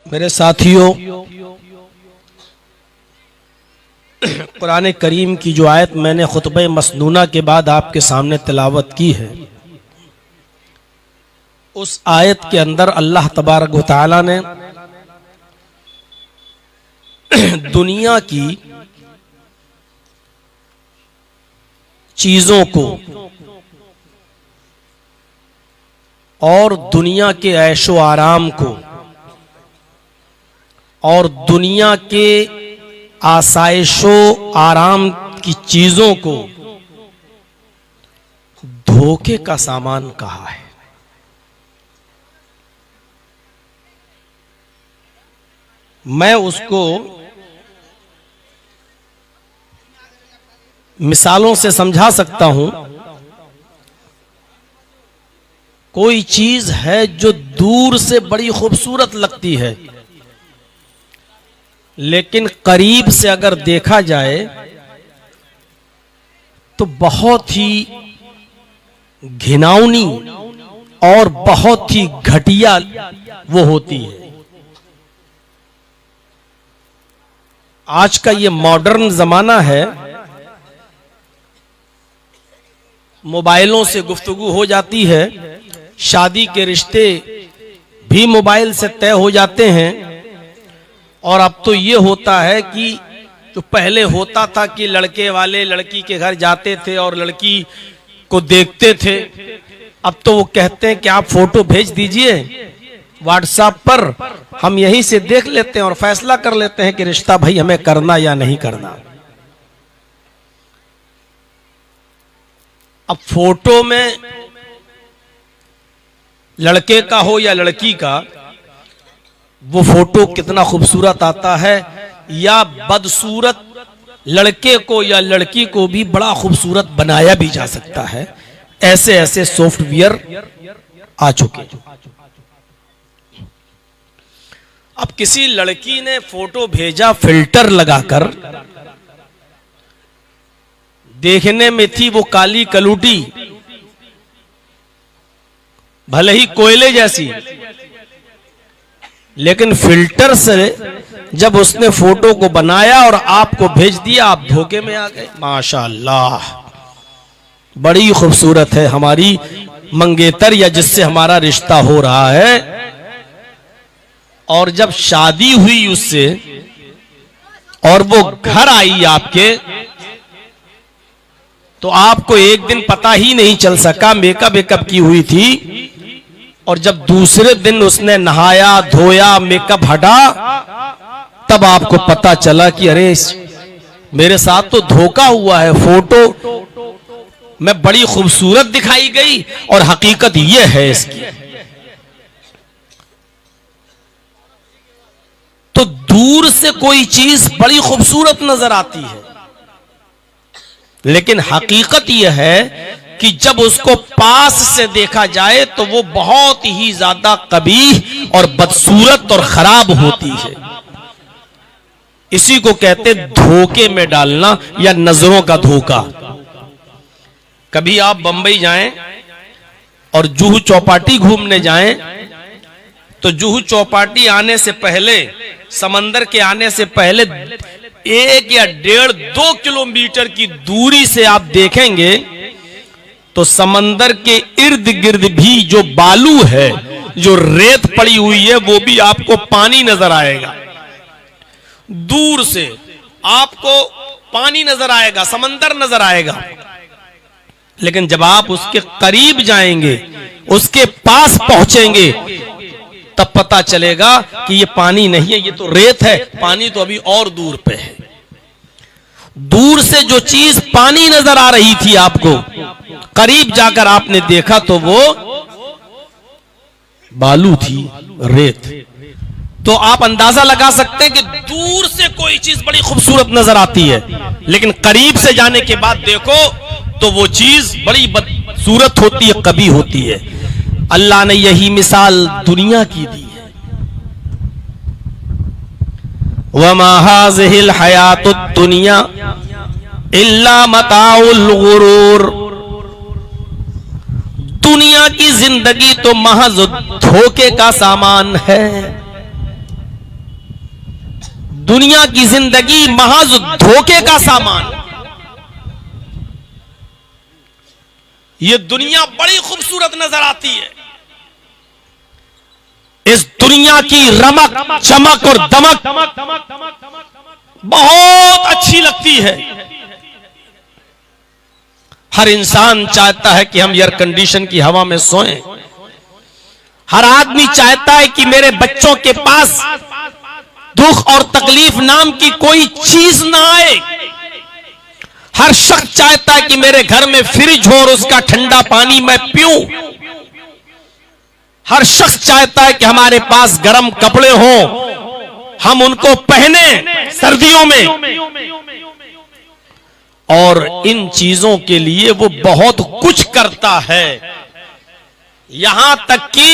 मेरे साथियों, कुरान करीम की जो आयत मैंने खुतबे मसनूना के बाद आपके सामने तिलावत की है, उस आयत के अंदर अल्लाह तबारक व तआला ने दुनिया की चीजों को और दुनिया के ऐशो आराम को और दुनिया के आसाइशो आराम की चीजों को धोखे का सामान कहा है। मैं उसको मिसालों से समझा सकता हूं। कोई चीज है जो दूर से बड़ी खूबसूरत लगती है, लेकिन करीब से अगर देखा जाए तो बहुत ही घिनौनी और बहुत ही घटिया वो होती है। आज का ये मॉडर्न जमाना है, मोबाइलों से गुफ्तगू हो जाती है, शादी के रिश्ते भी मोबाइल से तय हो जाते हैं। और अब तो ये होता है कि जो पहले होता था कि लड़के वाले लड़की के घर जाते थे और लड़की को देखते थे, अब तो वो कहते हैं कि आप फोटो भेज दीजिए व्हाट्सएप पर, हम यहीं से देख लेते हैं और फैसला कर लेते हैं कि रिश्ता भाई हमें करना या नहीं करना। अब फोटो में लड़के का हो या लड़की का, वो फोटो कितना खूबसूरत आता है, या बदसूरत लड़के को या लड़की को भी बड़ा खूबसूरत बनाया भी जा सकता है। ऐसे ऐसे सॉफ्टवेयर आ चुके। अब किसी लड़की ने फोटो भेजा फिल्टर लगाकर, देखने में थी वो काली कलूटी, भले ही कोयले जैसी, लेकिन फिल्टर से जब उसने फोटो को बनाया और आपको भेज दिया, आप धोखे में आ गए। माशाअल्लाह, बड़ी खूबसूरत है हमारी मंगेतर या जिससे हमारा रिश्ता हो रहा है। और जब शादी हुई उससे और वो घर आई आपके, तो आपको एक दिन पता ही नहीं चल सका, मेकअप वेकअप की हुई थी। और जब दूसरे दिन उसने नहाया धोया, मेकअप हटा, तब आपको पता चला कि अरे मेरे साथ तो धोखा हुआ है, फोटो में बड़ी खूबसूरत दिखाई गई और हकीकत यह है इसकी। तो दूर से कोई चीज बड़ी खूबसूरत नजर आती है, लेकिन हकीकत यह है कि जब उसको पास से देखा जाए तो वो बहुत ही ज्यादा कबीह और बदसूरत और खराब होती है। इसी को कहते धोखे में डालना या नजरों का धोखा। कभी आप बंबई जाएं और जुहू चौपाटी घूमने जाएं, तो जुहू चौपाटी आने से पहले, समंदर के आने से पहले 1 या 1.5-2 किलोमीटर की दूरी से आप देखेंगे तो समंदर के इर्द गिर्द भी जो बालू है, जो रेत पड़ी हुई है, वो भी आपको पानी नजर आएगा। दूर से आपको पानी नजर आएगा, समंदर नजर आएगा, लेकिन जब आप उसके करीब जाएंगे, उसके पास पहुंचेंगे, तब पता चलेगा कि ये पानी नहीं है, ये तो रेत है, पानी तो अभी और दूर पे है। दूर से जो चीज पानी नजर आ रही थी आपको, करीब जाकर आपने देखा तो वो बालू थी, रेत। तो आप अंदाजा लगा सकते हैं कि दूर से कोई चीज बड़ी खूबसूरत नजर आती है, लेकिन करीब से जाने के बाद देखो तो वो चीज बड़ी बदसूरत होती है, कभी होती है। अल्लाह ने यही मिसाल दुनिया की दी है। वमा हाज़िहिल हयातुद दुनिया इल्ला मताउल गुरूर। दुनिया की जिंदगी तो महज धोखे का सामान है। दुनिया की जिंदगी महज धोखे का सामान। ये दुनिया बड़ी खूबसूरत नजर आती है, इस दुनिया की रमक चमक और दमक बहुत अच्छी लगती है। हर इंसान चाहता है कि हम एयर कंडीशन की हवा में सोएं। हर आदमी चाहता है कि मेरे बच्चों के पास दुख और तकलीफ नाम की कोई चीज ना आए। हर शख्स चाहता है कि मेरे घर में फ्रिज हो और उसका ठंडा पानी मैं पीऊं। हर शख्स चाहता है कि हमारे पास गर्म कपड़े हों, हम उनको पहने सर्दियों में। और इन चीजों के लिए वो बहुत कुछ करता है, यहां तक कि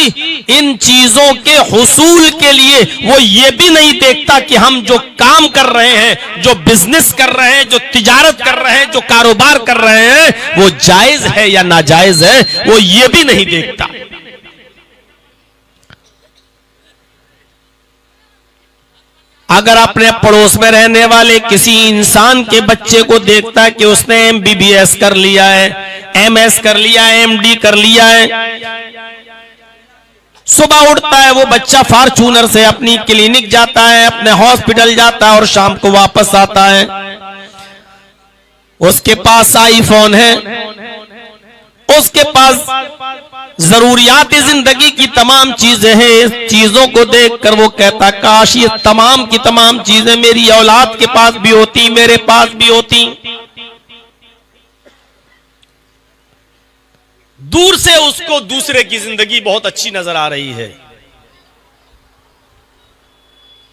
इन चीजों के हुसूल के लिए वो ये भी नहीं देखता कि हम जो काम कर रहे हैं, जो बिजनेस कर रहे हैं, जो तिजारत कर रहे हैं, जो कारोबार कर रहे हैं, वो जायज है या नाजायज है, वो ये भी नहीं देखता। अगर अपने पड़ोस में रहने वाले किसी इंसान के बच्चे को देखता है कि उसने MBBS कर लिया है, MS कर लिया है, MD कर लिया है, सुबह उठता है वो बच्चा फॉर्च्यूनर से अपनी क्लिनिक जाता है, अपने हॉस्पिटल जाता है और शाम को वापस आता है, उसके पास आईफोन है, उसके पास जरूरियात जिंदगी की तमाम चीजें हैं। इस चीजों को देखकर वो कहता काश ये तमाम की तमाम चीजें मेरी औलाद के पास भी होती, मेरे पास भी होती। दूर से उसको दूसरे की जिंदगी बहुत अच्छी नजर आ रही है,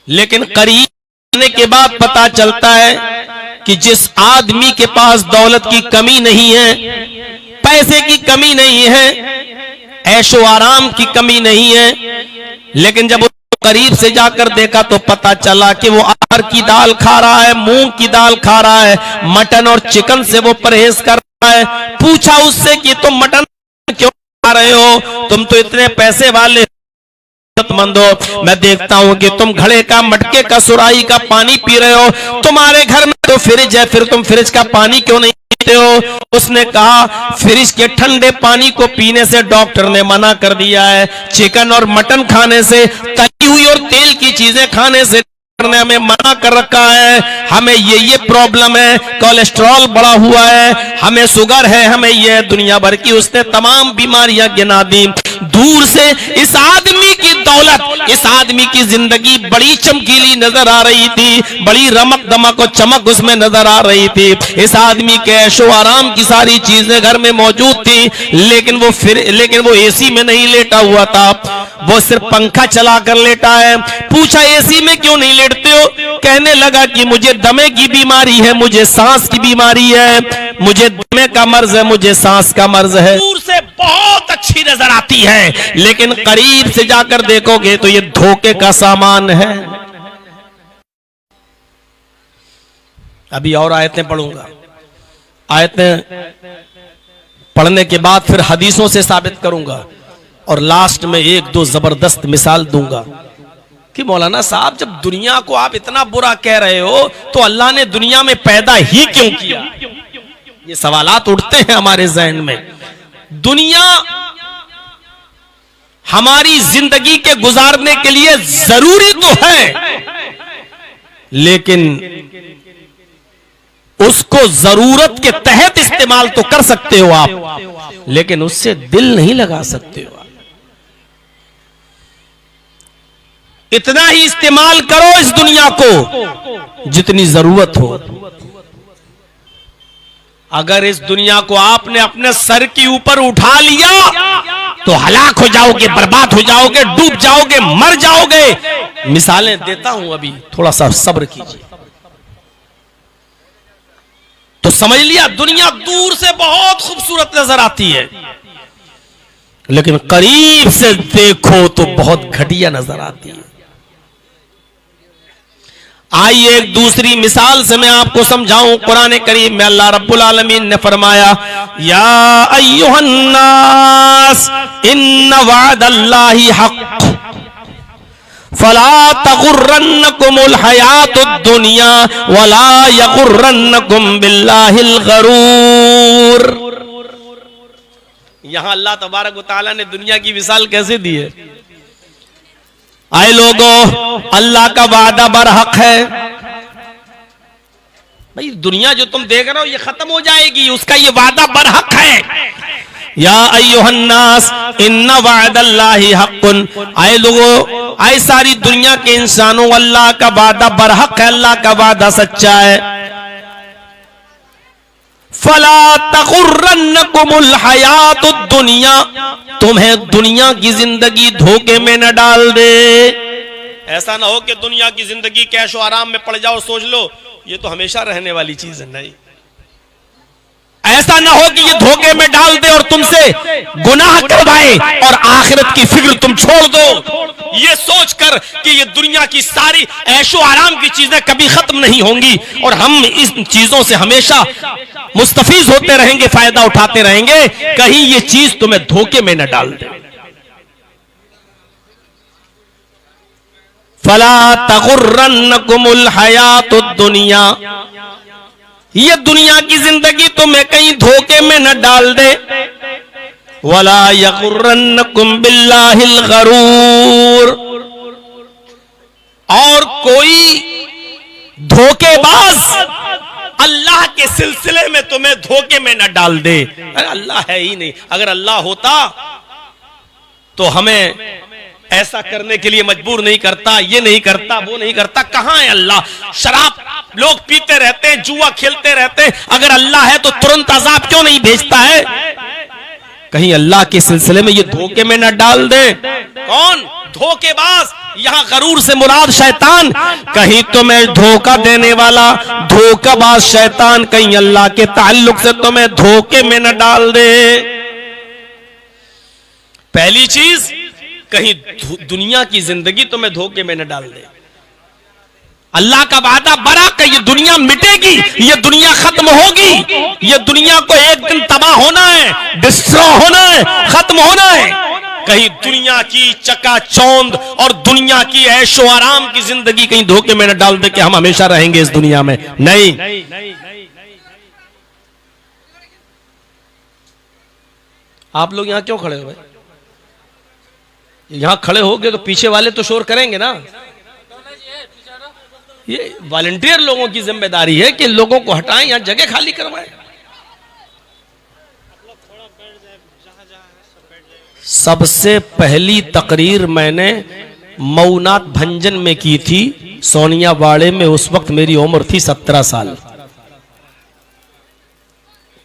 लेकिन करीब आने के बाद पता चलता है कि जिस आदमी के पास दौलत की कमी नहीं है, पैसे की कमी नहीं है, ऐशो आराम की कमी नहीं है, लेकिन जब उसको करीब से जाकर देखा तो पता चला कि वो अरहर की दाल खा रहा है, मूंग की दाल खा रहा है, मटन और चिकन से वो परहेज कर रहा है। पूछा उससे कि तुम मटन क्यों खा रहे हो, तुम तो इतने पैसे वाले मंद हो, मैं देखता हूं कि तुम घड़े का, मटके का, सुराही का पानी पी रहे हो, तुम्हारे घर में तो फ्रिज है, फिर तुम फ्रिज का पानी क्यों नहीं पीते हो? उसने कहा फ्रिज के ठंडे पानी को पीने से डॉक्टर ने मना कर दिया है, चिकन और मटन खाने से, तली हुई और तेल की चीजें खाने से ने हमें मना कर रखा है, हमें ये प्रॉब्लम है, कोलेस्ट्रॉल बढ़ा हुआ है, हमें शुगर है, हमें ये दुनिया भर की उसने तमाम बीमारियां गिना दी। दूर से इस आदमी की दौलत, इस आदमी की जिंदगी बड़ी चमकीली नजर आ रही थी, बड़ी रमक दमक और चमक उसमें नजर आ रही थी। इस आदमी के ऐशो आराम की सारी चीजें घर में मौजूद थी, लेकिन वो एसी में नहीं लेटा हुआ था, वो सिर्फ पंखा चला कर लेटा है। पूछा एसी में क्यों नहीं लेटते हो? कहने लगा कि मुझे दमे की बीमारी है, मुझे सांस की बीमारी है, मुझे दमे का मर्ज है, मुझे सांस का मर्ज है। दूर से बहुत अच्छी नजर आती है, लेकिन करीब से जाकर देखोगे तो ये धोखे का सामान है। अभी और आयतें पढ़ूंगा, आयतें पढ़ने के बाद फिर हदीसों से साबित करूंगा और लास्ट में एक दो जबरदस्त मिसाल दूंगा कि मौलाना साहब जब दुनिया को आप इतना बुरा कह रहे हो तो अल्लाह ने दुनिया में पैदा ही क्यों किया? ये सवालात उठते हैं हमारे जहन में। दुनिया हमारी जिंदगी के गुजारने के लिए जरूरी तो है, लेकिन उसको जरूरत के तहत इस्तेमाल तो कर सकते हो आप, लेकिन उससे दिल नहीं लगा सकते हो। इतना ही इस्तेमाल करो इस दुनिया को जितनी जरूरत हो। अगर इस दुनिया को आपने अपने सर के ऊपर उठा लिया तो हलाक हो जाओगे, बर्बाद हो जाओगे, डूब जाओगे, मर जाओगे। मिसालें देता हूं, अभी थोड़ा सा सब्र कीजिए। तो समझ लिया, दुनिया दूर से बहुत खूबसूरत नजर आती है, लेकिन करीब से देखो तो बहुत घटिया नजर आती है। आइए एक दूसरी मिसाल से मैं आपको समझाऊं। कुरान करीम में अल्लाह रब्बुल आलमीन ने फरमाया, या अय्युहन्नास इन्न वादल्लाहि हक़ फला तगुर्रन्नकुमुल हयातुद दुनिया वला यगुर्रन्नकुम बिल्लाहिल गरूर। यहां अल्लाह तबारक व तआला ने दुनिया की मिसाल कैसे दी है? आए लोगों, अल्लाह का वादा बरहक है। भाई दुनिया जो तुम देख रहे हो ये खत्म हो जाएगी, उसका ये वादा बरहक है। या अय्युहन्नास इन्ना वअदल्लाहि हक़्क़ुन। आए लोगों, आए सारी दुनिया के इंसानों, अल्लाह का वादा बरहक है, अल्लाह का वादा सच्चा है। फला तगुर्रन्नकुमुल हयातुद दुनिया, तुम्हें दुनिया की जिंदगी धोखे में न डाल दे। ऐसा ना हो कि दुनिया की जिंदगी कैशो आराम में पड़ जाओ, सोच लो ये तो हमेशा रहने वाली चीज है। नहीं, ऐसा ना हो कि ये धोखे में डाल दे और तुमसे गुनाह करवाए और आखिरत की फिक्र तुम छोड़ दो, ये सोचकर कि ये दुनिया की सारी ऐशो आराम की चीजें कभी खत्म नहीं होंगी और हम इस चीजों से हमेशा मुस्तफीज होते रहेंगे, फायदा उठाते रहेंगे। कहीं ये चीज तुम्हें धोखे में न डाल दे। फला तगुर्रन्नकुमुल हयातुद दुनिया, ये दुनिया की जिंदगी तुम्हें कहीं धोखे में न डाल दे। वला यगुर्रन्नकुम बिल्लाहिल गरूर, और कोई धोखेबाज अल्लाह के सिलसिले में तुम्हें धोखे में न डाल दे। अरे अल्लाह है ही नहीं, अगर अल्लाह होता तो हमें ऐसा करने के लिए मजबूर नहीं करता, ये नहीं करता, वो नहीं करता। कहां है अल्लाह? शराब लोग पीते रहते हैं, जुआ खेलते रहते हैं। अगर अल्लाह है तो तुरंत अजाब क्यों नहीं भेजता है? कहीं अल्लाह के सिलसिले में ये धोखे में न डाल दे। कौन धोखेबाज? यहां गरूर से मुराद शैतान। कहीं तुम्हें धोखा देने वाला धोखाबाज शैतान कहीं अल्लाह के ताल्लुक से तुम्हें धोखे में न डाल दे। पहली चीज, कहीं दुनिया की जिंदगी तुम्हें धोखे में न डाल दे। अल्लाह का वादा बरा कि ये दुनिया मिटेगी, ये दुनिया खत्म होगी, ये दुनिया को एक दिन तबाह होना है, डिस्ट्रॉय होना है, खत्म होना है। कहीं दुनिया की चकाचौंध और दुनिया की ऐशो आराम की जिंदगी कहीं धोखे में न डाल दे कि हम हमेशा रहेंगे इस दुनिया में। नहीं, आप लोग यहां क्यों खड़े हो भाई? यहां खड़े हो गए तो पीछे वाले तो शोर करेंगे ना। ये वॉलंटियर लोगों की जिम्मेदारी है कि लोगों को हटाएं, यहां जगह खाली करवाएं। सबसे पहली तकरीर मैंने मऊनात भंजन में की थी, सोनिया वाड़े में। उस वक्त मेरी उम्र थी 17 साल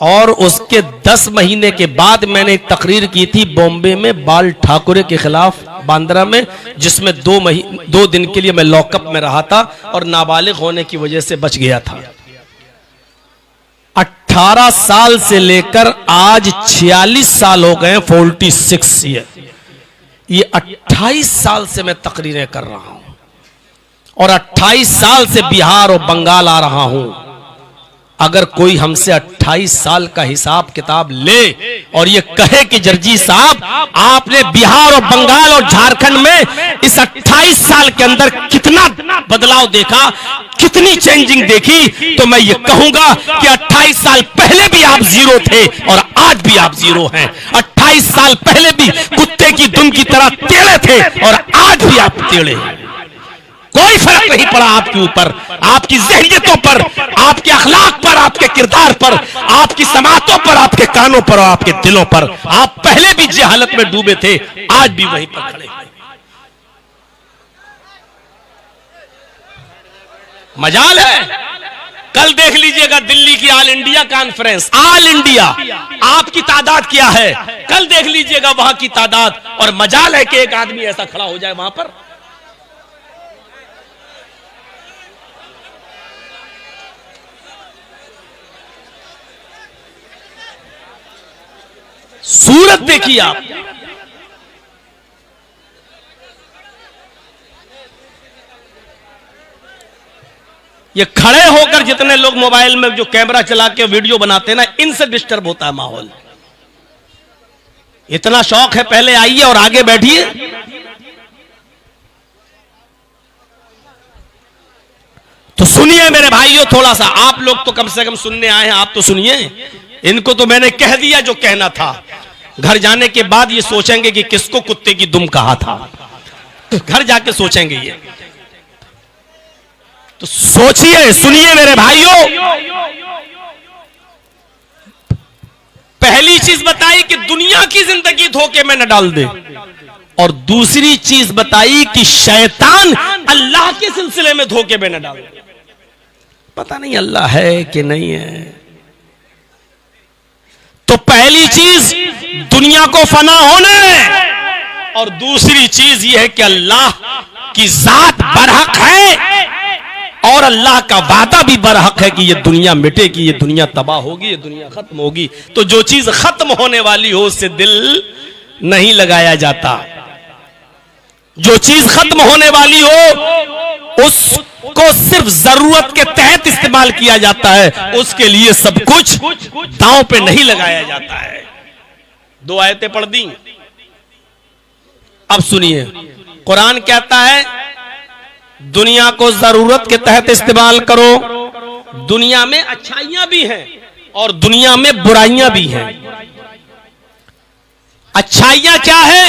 और उसके 10 महीने के बाद मैंने एक तकरीर की थी बॉम्बे में बाल ठाकुरे के खिलाफ, बांद्रा में, जिसमें 2 दिन के लिए मैं लॉकअप में रहा था और नाबालिग होने की वजह से बच गया था। 18 साल से लेकर आज 46 साल हो गए, 46 ईयर। ये 28 साल से मैं तकरीरें कर रहा हूं और 28 साल से बिहार और बंगाल आ रहा हूं। अगर कोई हमसे 28 साल का हिसाब किताब ले और ये कहे कि जर्जी साहब आपने बिहार और बंगाल और झारखंड में इस 28 साल के अंदर कितना बदलाव देखा, कितनी चेंजिंग देखी, तो मैं ये कहूंगा कि 28 साल पहले भी आप जीरो थे और आज भी आप जीरो हैं। 28 साल पहले भी कुत्ते की दुम की तरह टेढ़े थे और आज भी आप टेढ़े हैं। कोई फर्क नहीं पड़ा आपके ऊपर, आपकी ज़हनियतों पर, आपके अखलाक पर, आपके किरदार पर, आपकी समातों पर, आपके कानों पर और आपके दिलों पर। आप पहले भी जहालत में डूबे थे, आज भी वहीं पर खड़े हैं। मजाल है, कल देख लीजिएगा दिल्ली की all India conference, all India आपकी तादाद क्या है, कल देख लीजिएगा वहां की तादाद। और मजाल है कि एक आदमी ऐसा खड़ा हो जाए वहां पर। सूरत देखिए आप, ये खड़े होकर जितने लोग मोबाइल में जो कैमरा चला के वीडियो बनाते हैं ना, इनसे डिस्टर्ब होता है माहौल। इतना शौक है, पहले आइए और आगे बैठिए। तो सुनिए मेरे भाइयों, थोड़ा सा आप लोग तो कम से कम सुनने आए हैं, आप तो सुनिए। इनको तो मैंने कह दिया जो कहना था। घर जाने के बाद ये सोचेंगे कि किसको कुत्ते की दुम कहा था, घर जाके सोचेंगे ये। तो सोचिए, सुनिए मेरे भाइयों। पहली चीज बताई कि दुनिया की जिंदगी धोखे में न डाल दे, और दूसरी चीज बताई कि शैतान अल्लाह के सिलसिले में धोखे में न डाल दे। पता नहीं अल्लाह है कि नहीं है। तो पहली चीज दुनिया को फना होना है, और दूसरी चीज यह है कि अल्लाह की जात बरहक है, और अल्लाह का वादा भी बरहक है कि ये दुनिया मिटेगी, ये दुनिया तबाह होगी, ये दुनिया खत्म होगी। तो जो चीज खत्म होने वाली हो उससे दिल नहीं लगाया जाता। जो चीज खत्म होने वाली हो उसको सिर्फ जरूरत के तहत इस्तेमाल किया जाता है, उसके लिए सब कुछ दांव पे नहीं लगाया जाता है। 2 आयतें पढ़ दी। अब सुनिए, कुरान कहता है दुनिया को जरूरत के तहत इस्तेमाल करो। दुनिया में अच्छाइयां भी हैं और दुनिया में बुराइयां भी हैं। अच्छाइयां क्या है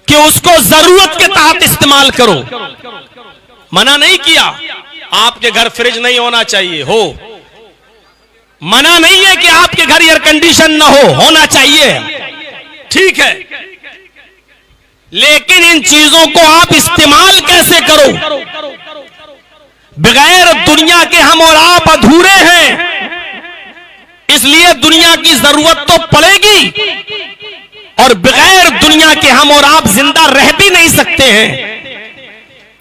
कि उसको जरूरत के तहत इस्तेमाल करो। मना नहीं किया आपके घर फ्रिज नहीं होना चाहिए, हो। मना नहीं है कि आपके घर एयर कंडीशन ना हो, होना चाहिए, ठीक है। लेकिन इन चीजों को आप इस्तेमाल कैसे करो? बगैर दुनिया के हम और आप अधूरे हैं, इसलिए दुनिया की जरूरत तो पड़ेगी, और बगैर दुनिया के हम और आप जिंदा रह भी नहीं सकते हैं।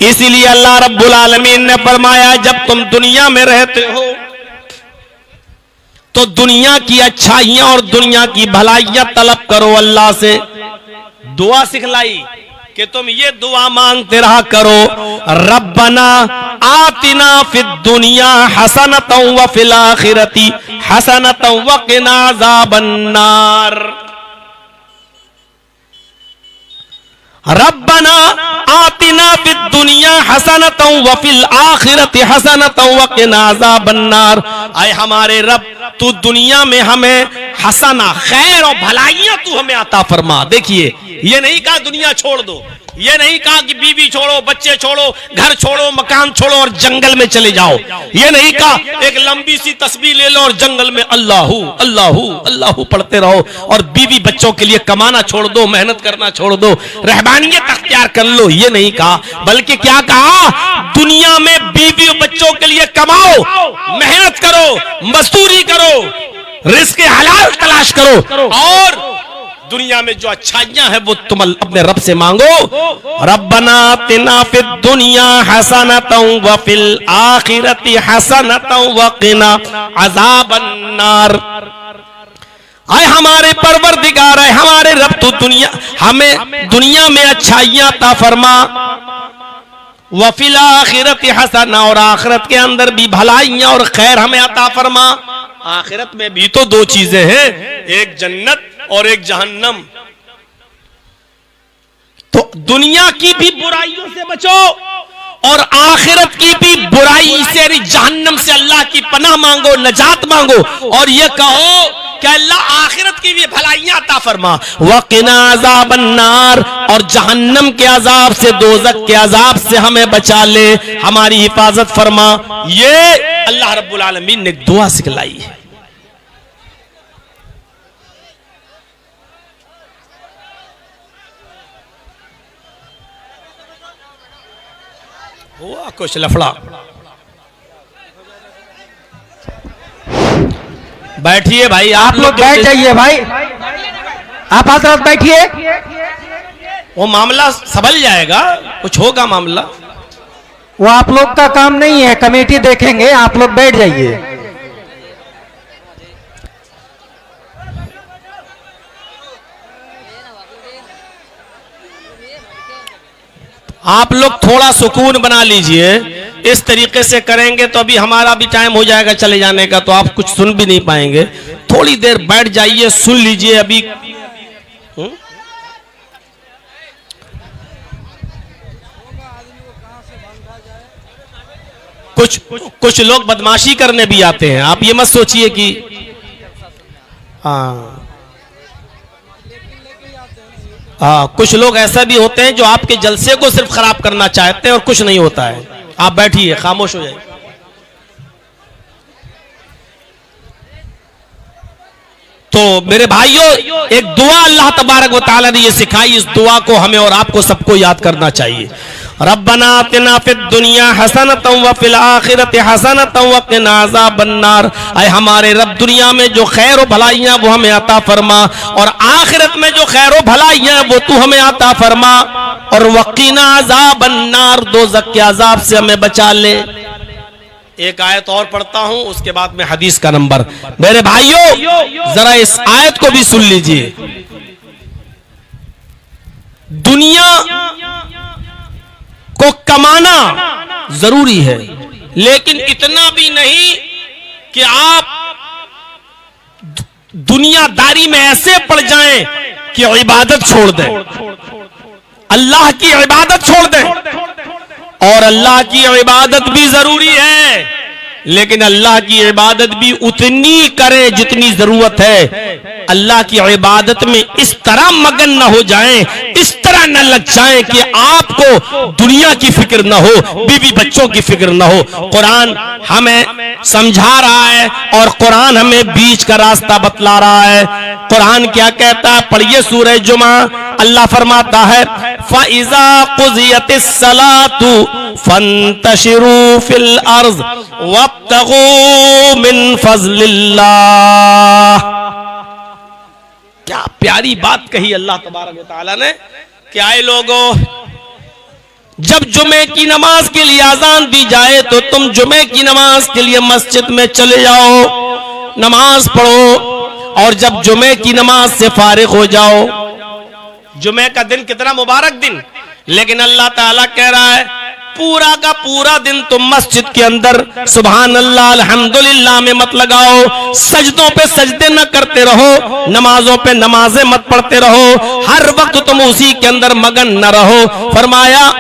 इसीलिए अल्लाह रब्बुल आलमीन ने फरमाया जब तुम दुनिया में रहते हो तो दुनिया की अच्छाइयां और दुनिया की भलाइयां तलब करो। अल्लाह से दुआ सिखलाई कि तुम ये दुआ मांगते रहा करो, रब्बना आतिना फिद दुनिया हसनतन व फिल आखिरती हसनतन व क़िना अज़ाबन्नार। रब्बना आतिना फिद दुनिया हसनतन व फिल आखिरती हसनतन व क़िना अज़ाबन्नार। आए हमारे रब, तू दुनिया में हमें हसना, खैर और भलाइयां तू हमें अता फरमा। देखिए, ये नहीं कहा दुनिया छोड़ दो, ये नहीं कहा कि बीवी छोड़ो, बच्चे छोड़ो, घर छोड़ो, मकान छोड़ो और जंगल में चले जाओ। ये नहीं कहा एक लंबी सी तस्बीह ले लो और जंगल में अल्लाहू अल्लाहू अल्लाहू पढ़ते रहो, और बीवी बच्चों के लिए कमाना छोड़ दो, मेहनत करना छोड़ दो, रहबानियत अख्तियार कर लो। ये नहीं कहा, बल्कि क्या कहा, दुनिया में बीवी और बच्चों के लिए कमाओ, मेहनत करो, मजदूरी करो, रिस्क हलाल तलाश करो, और दुनिया में जो अच्छाइयां हैं वो तुम अपने रब से मांगो। रब्बना आतिना फिद दुनिया हसनतन व फिल आखिरती हसनतन व क़िना अज़ाबन्नार। आए हमारे परवरदिगार, है हमारे रब, तू दुनिया हमें दुनिया में अच्छाइयां अता फरमा, व फिल आखिरती हसना, और आखिरत के अंदर भी भलाइयां और खैर हमें अता फरमा। आखिरत में भी तो 2 चीजें हैं, एक जन्नत और एक जहन्नम। तो दुनिया की भी बुराइयों से बचो और आखिरत की भी बुराई से, जहन्नम से अल्लाह की पनाह मांगो, नजात मांगो, और ये कहो कि अल्लाह आखिरत की भी भलाइयां अता फरमा, वक़िना अज़ाबन्नार, और जहन्नम के अजाब से, दोज़ख के अजाब से हमें बचा ले, हमारी हिफाजत फरमा। ये अल्लाह रब्बुल आलमीन ने दुआ सिखलाई है। हुआ कुछ लफड़ा। बैठिए भाई, आप लोग बैठ जाइए भाई, आप हजरत बैठिए, वो मामला संभल जाएगा, कुछ होगा मामला। वो आप लोग का काम नहीं है, कमेटी देखेंगे, आप लोग बैठ जाइए। आप लोग थोड़ा सुकून बना लीजिए, इस तरीके से करेंगे तो अभी हमारा भी टाइम हो जाएगा चले जाने का, तो आप कुछ सुन भी नहीं पाएंगे। थोड़ी देर बैठ जाइए, सुन लीजिए। अभी कुछ लोग बदमाशी करने भी आते हैं, आप ये मत सोचिए कि कुछ लोग ऐसा भी होते हैं जो आपके जलसे को सिर्फ खराब करना चाहते हैं और कुछ नहीं होता है। आप बैठिए, खामोश हो जाइए। तो मेरे भाइयों, एक दुआ अल्लाह तबारक व तआला ने ये सिखाई, इस दुआ को हमें और आपको सबको याद करना चाहिए। रब्बना आतिना फिद दुनिया हसनतन व फिल आखिरति हसनतन व क़िना अज़ाबन्नार। ऐ हमारे रब, दुनिया में जो खैर व भलाइयां वो हमें अता फरमा, और आखिरत में जो खैर व भलाइयां वो तू हमें अता फरमा, और वक़िना अज़ाबन्नार, दोज़ख के अजाब से हमें बचा ले। एक आयत और पढ़ता हूं, उसके बाद में हदीस का नंबर। मेरे भाइयों, जरा इस आयत को भी सुन लीजिए। दुनिया को कमाना जरूरी है, लेकिन इतना भी नहीं कि आप दुनियादारी में ऐसे पड़ जाएं कि इबादत छोड़ दें, अल्लाह की इबादत छोड़ दें। और अल्लाह की इबादत भी जरूरी है, लेकिन अल्लाह की इबादत भी उतनी करें जितनी जरूरत है। अल्लाह की इबादत में इस तरह मगन न हो जाएं, इस तरह न लग जाएं कि आपको दुनिया की फिक्र न हो, बीवी बच्चों की फिक्र न हो। कुरान हमें समझा रहा है और कुरान हमें बीच का रास्ता बतला रहा है। कुरान क्या कहता है, पढ़िए सूरह जुमा। अल्लाह फरमाता है, फ़इज़ा क़ुज़ियतिस सलातु फ़ंतशिरू फ़िल अर्ज़ वब्तगू मिन फ़ज़लिल्लाह। क्या प्यारी बात कही अल्लाह तबारक व तआला ने कि आए लोगों, जब जुमे की नमाज के लिए आजान दी जाए तो तुम जुमे की नमाज के लिए मस्जिद में चले जाओ, नमाज पढ़ो, और जब जुमे की नमाज से फारिग हो जाओ। जुमे का दिन कितना मुबारक दिन, लेकिन अल्लाह ताला कह रहा है पूरा का पूरा दिन तुम मस्जिद के अंदर सुभान अल्लाह अल्हम्दुलिल्लाह में मत लगाओ, सजदों पे सजदे न करते रहो, नमाजों पे नमाजें मत पढ़ते रहो, हर वक्त तुम उसी के अंदर मगन न रहो। फरमाया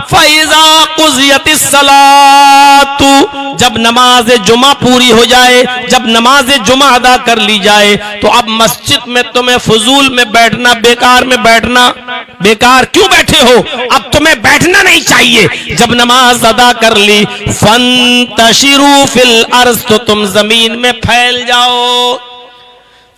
फ़इज़ा क़ुज़ियतिस सलातु, जब नमाज जुमा पूरी हो जाए, जब नमाज जुमा अदा कर ली जाए, तो अब मस्जिद में तुम्हें फजूल में बैठना, बेकार में बैठना, बेकार क्यों बैठे हो, अब तुम्हें बैठना नहीं चाहिए। जब नमाज अदा कर ली, फंतशिरू फिल अर्ज़, तो तुम जमीन में फैल जाओ,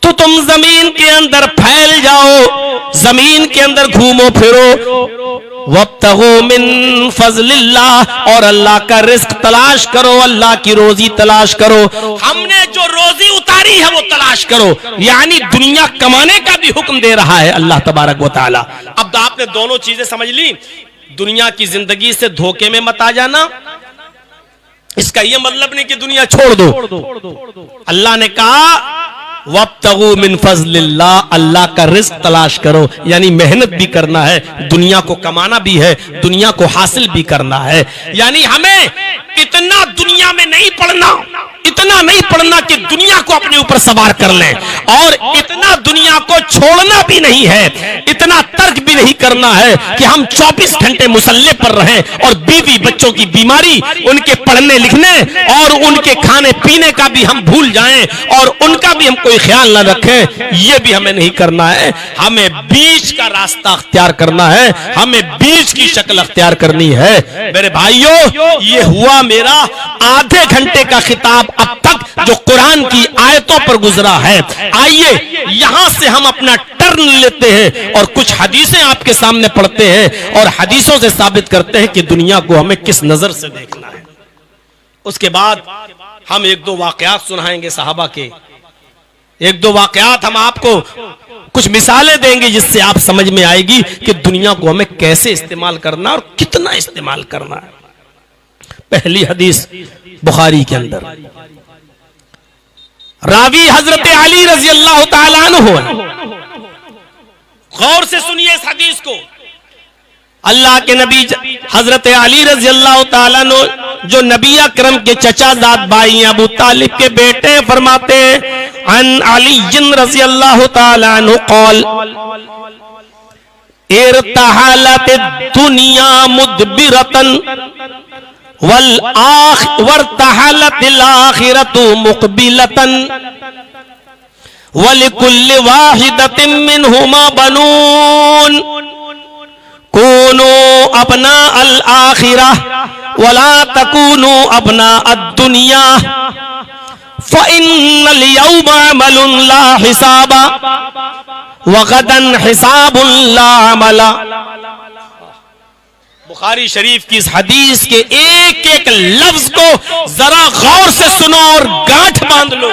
तो तुम जमीन के अंदर फैल जाओ, जमीन के अंदर घूमो फिरो। वब्तगू मिन फज़लिल्लाह, और अल्लाह का रिस्क तलाश करो, अल्लाह की रोजी तलाश करो। हमने जो रोजी उतारी है वो तलाश करो, यानी दुनिया कमाने का भी हुक्म दे रहा है अल्लाह तबारक व तआला। अब तो आपने दोनों चीजें समझ ली। दुनिया की जिंदगी से धोखे में मत आ जाना, इसका यह मतलब नहीं कि दुनिया छोड़ दो। अल्लाह ने कहा वब्तगू मिन फज़लिल्लाह, अल्लाह का रिस्क तलाश करो, यानी मेहनत भी करना है, दुनिया को कमाना भी है, दुनिया को हासिल भी करना है। यानी हमें इतना दुनिया में नहीं पढ़ना, इतना नहीं पढ़ना कि दुनिया को अपने ऊपर सवार कर लें, और इतना दुनिया को छोड़ना भी नहीं है, इतना तर्क भी नहीं करना है कि हम 24 घंटे मुसल्ले पर रहें और बीवी बच्चों की बीमारी, उनके पढ़ने लिखने और उनके खाने पीने का भी हम भूल जाएं और उनका भी हम कोई ख्याल न रखें। ये भी हमें नहीं करना है। हमें बीच का रास्ता अख्तियार करना है, हमें बीच की शक्ल अख्तियार करनी है। मेरे भाइयों, ये हुआ मेरा आधे घंटे का खिताब अब तक जो कुरान की आयतों पर गुजरा है। आइए यहां से हम अपना टर्न लेते हैं और कुछ हदीसें आपके सामने पढ़ते हैं और हदीसों से साबित करते हैं कि दुनिया को हमें किस नजर से देखना है। उसके बाद हम एक दो वाकयात सुनाएंगे साहबा के, एक दो वाकयात हम आपको कुछ मिसालें देंगे जिससे आप समझ में आएगी कि दुनिया को हमें कैसे इस्तेमाल करना और कितना इस्तेमाल करना है। पहली हदीस बुखारी के अंदर, रावी हजरत अली रजी अल्लाह ताला अन्हु है। गौर से सुनिए इस हदीस को। अल्लाह के नबी हजरत अली रजी अल्लाह ताला अन्हु, जो नबी अकरम के चचाजाद भाई अबू तालिब के बेटे, फरमाते अन अली रजी अल्लाह ताला अन्हु क़ाल इरतहलत दुनिया मुदबिरतन वरतहलतिल आखिरतु मुक़बिलतन वलिकुल्लि वाहिदतिन मिनहुमा बनून कूनू अपना अल आखिरा वला तकूनू अपना अद्दुनिया फ़इन्नल यौमा अमलुन ला हिसाबा वगदन हिसाबुन ला अमला। बुखारी शरीफ की इस हदीस के एक एक लफ्ज को जरा गौर से सुनो और गांठ बांध लो।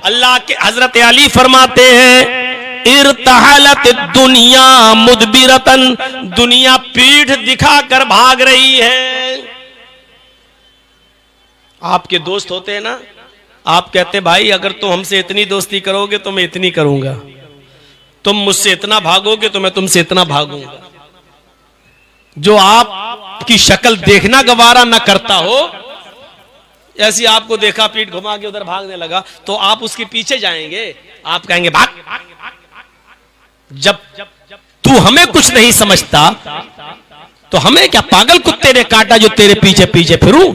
अल्लाह के हजरत अली फरमाते हैं इरतहलत दुनिया मुदबिरतन, दुनिया पीठ दिखाकर भाग रही है। आपके दोस्त होते हैं ना, आप कहते भाई अगर तुम हमसे इतनी दोस्ती करोगे तो मैं इतनी करूंगा, तुम मुझसे इतना भागोगे तो मैं तुमसे इतना भागूंगा। जो आपकी शक्ल देखना गवारा ना करता हो, ऐसी आपको देखा पीठ घुमा के उधर भागने लगा तो आप उसके पीछे जाएंगे, आप कहेंगे भाग। जब तू हमें कुछ नहीं समझता तो हमें क्या पागल कुत्ते ने काटा जो तेरे पीछे पीछे फिरूं।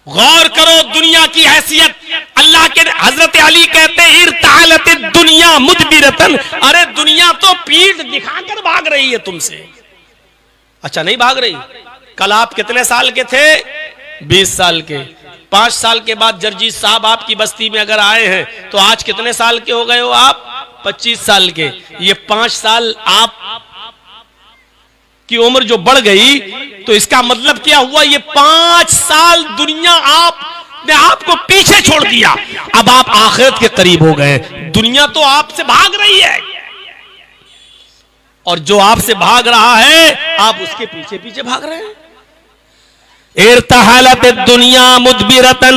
गौर करो दुनिया की हैसियत। अल्लाह के हजरत अली कहते हैं इरतहलत दुनिया मुदबिरतन, अरे दुनिया तो पीठ दिखाकर भाग रही है तुमसे। अच्छा नहीं भाग रही? कल आप कितने साल के थे? 20 साल के। 5 साल के बाद जर्जीस साहब आपकी बस्ती में अगर आए हैं तो आज कितने साल के हो गए हो आप? 25 साल के। ये 5 साल आप की उम्र जो बढ़ गई तो इसका मतलब क्या हुआ? ये 5 साल दुनिया आपने आपको पीछे छोड़ दिया, अब आप आखिरत के करीब हो गए। दुनिया तो आपसे भाग रही है और जो आपसे भाग रहा है आप उसके पीछे पीछे भाग रहे हैं। इरतहलत दुनिया मुदबिरतन,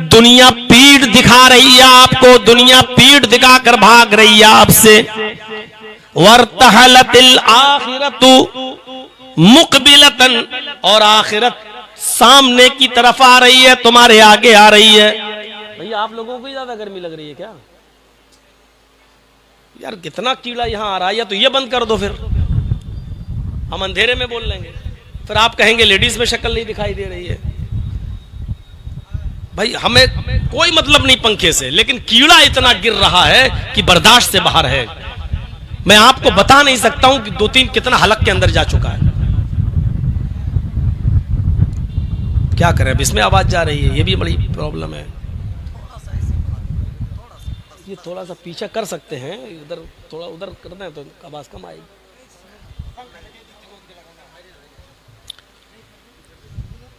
दुनिया पीठ दिखा रही है आपको, दुनिया पीठ दिखाकर भाग रही है आपसे। वरतहलतिल आखिरतु मुक़बिलतन, और आखिरत सामने की तरफ आ रही है, तुम्हारे आगे आ रही है। भैया आप लोगों को ज्यादा गर्मी लग रही है क्या? यार कितना कीड़ा यहां आ रहा है, या तो ये बंद कर दो, फिर हम अंधेरे में बोल लेंगे, फिर आप कहेंगे लेडीज में शक्ल नहीं दिखाई दे रही है। भाई हमें कोई मतलब नहीं पंखे से, लेकिन कीड़ा इतना गिर रहा है कि बर्दाश्त से बाहर है। मैं आपको बता नहीं सकता हूं कि 2-3 कितना हलक के अंदर जा चुका है। क्या करें, अब इसमें आवाज जा रही है, ये भी बड़ी प्रॉब्लम है। ये थोड़ा सा पीछे कर सकते हैं, इधर थोड़ा उधर करना है तो आवाज कम आएगी।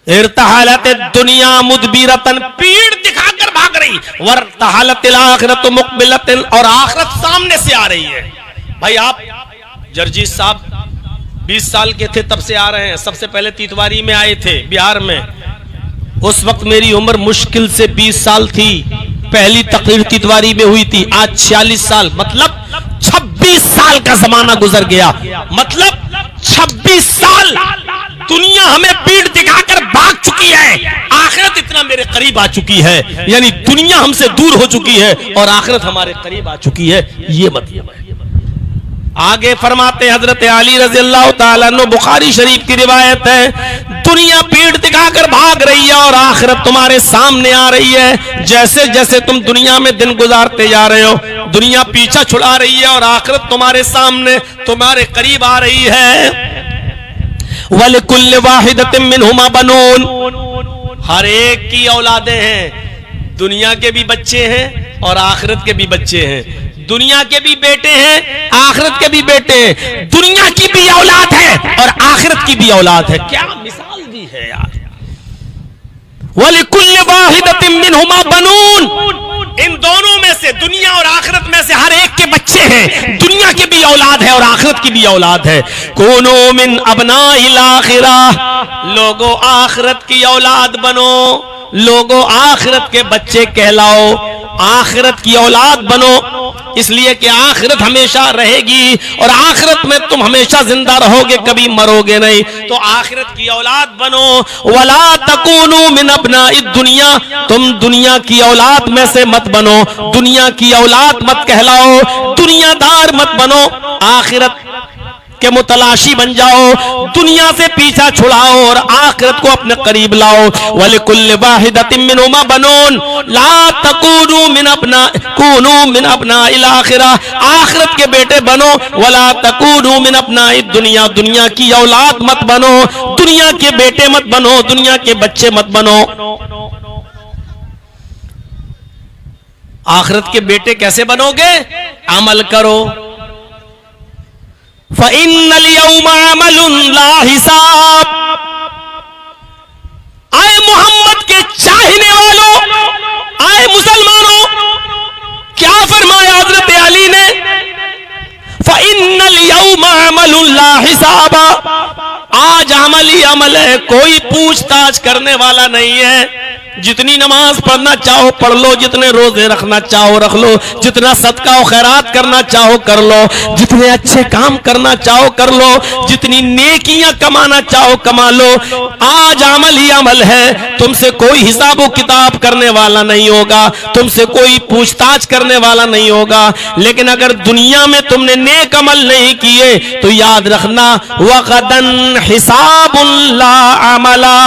इरतहलत दुनिया मुदबिरतन, पीठ दिखाकर भाग रही। वरतहलतिल आखिरतु मुक़बिलतन, और आखिरत सामने से आ रही है। भाई आप जर्जीस साहब 20 साल के थे तब से आ रहे हैं। सबसे पहले तीतवारी में आए थे बिहार में, उस वक्त मेरी उम्र मुश्किल से 20 साल थी। पहली तकरीर तीतवारी में हुई थी। आज 46 साल, मतलब 26 साल का जमाना गुजर गया। मतलब 26 साल दुनिया हमें पीठ दिखाकर भाग चुकी है, आखिरत इतना मेरे करीब आ चुकी है। यानी दुनिया हमसे दूर हो चुकी है और आखिरत हमारे करीब आ चुकी है, ये मतलब है। आगे फरमाते हजरत अली रज़ी अल्लाह ताला अन्हु, बुखारी शरीफ की रिवायत है, दुनिया पीठ दिखाकर भाग रही है और आखिरत तुम्हारे सामने आ रही है। जैसे जैसे तुम दुनिया में दिन गुजारते जा रहे हो, दुनिया पीछा छुड़ा रही है और आखिरत तुम्हारे सामने तुम्हारे करीब आ रही है। वलिकुल्लि वाहिदतिन मिनहुमा बनून, हर एक की औलादें हैं। दुनिया के भी बच्चे हैं और आखिरत के भी बच्चे हैं। दुनिया के भी बेटे हैं, आखिरत के भी बेटे हैं। दुनिया की भी औलाद है और आखिरत की भी औलाद है। क्या मिसाल दी है यार। वलिकुल्लि वाहिदतिन मिनहुमा बनून, इन दोनों में से, दुनिया और आखिरत में से हर एक के बच्चे हैं। दुनिया की भी औलाद है और आखिरत की भी औलाद है। कूनू मिन अबनाइल आखिरा, लोगो आखिरत की औलाद बनो, लोगो आखिरत के बच्चे कहलाओ, आखिरत की औलाद बनो, इसलिए कि आखिरत हमेशा रहेगी और आखिरत में तुम हमेशा जिंदा रहोगे, कभी मरोगे नहीं। तो आखिरत की औलाद बनो। वला तकूनू मिन अबनाइद दुनिया, तुम दुनिया की औलाद में से मत बनो, दुनिया की औलाद मत कहलाओ, दुनियादार दिलदार मत बनो, आखिरत के मुतलाशी बन जाओ, दुनिया से पीछा छुड़ाओ और आखिरत को अपने करीब लाओ। वलिकुल्लि वाहिदतिन मिनहुमा बनून ला तकूनू मिन अबनाइल आखिरा, आखिरत के बेटे बनो, वला तकूनू मिन अबनाइद दुनिया, दुनिया की औलाद मत बनो, दुनिया के बेटे मत बनो, दुनिया के बच्चे मत बनो। आखिरत के बेटे कैसे बनोगे? अमल करो। फ़इन्नल यौमा अमलुन ला हिसाब। आए मोहम्मद के चाहने वालों, आए मुसलमानों, क्या फरमाया हज़रत अली ने? फ़इन्नल यौमा अमलुन ला हिसाब, आज अमल ही अमल है, कोई पूछताछ करने वाला नहीं है। जितनी नमाज पढ़ना चाहो पढ़ लो, जितने रोजे रखना चाहो रख लो, जितना सदका और खैरात करना चाहो कर लो, जितने अच्छे काम करना चाहो कर लो, जितनी नेकियां कमाना चाहो कमा लो। आज अमल ही अमल है, तुमसे कोई हिसाब किताब करने वाला नहीं होगा, तुमसे कोई पूछताछ करने वाला नहीं होगा। लेकिन अगर दुनिया में तुमने नेक अमल नहीं किए तो याद रखना, वगदन हिसाबुन ला अमला,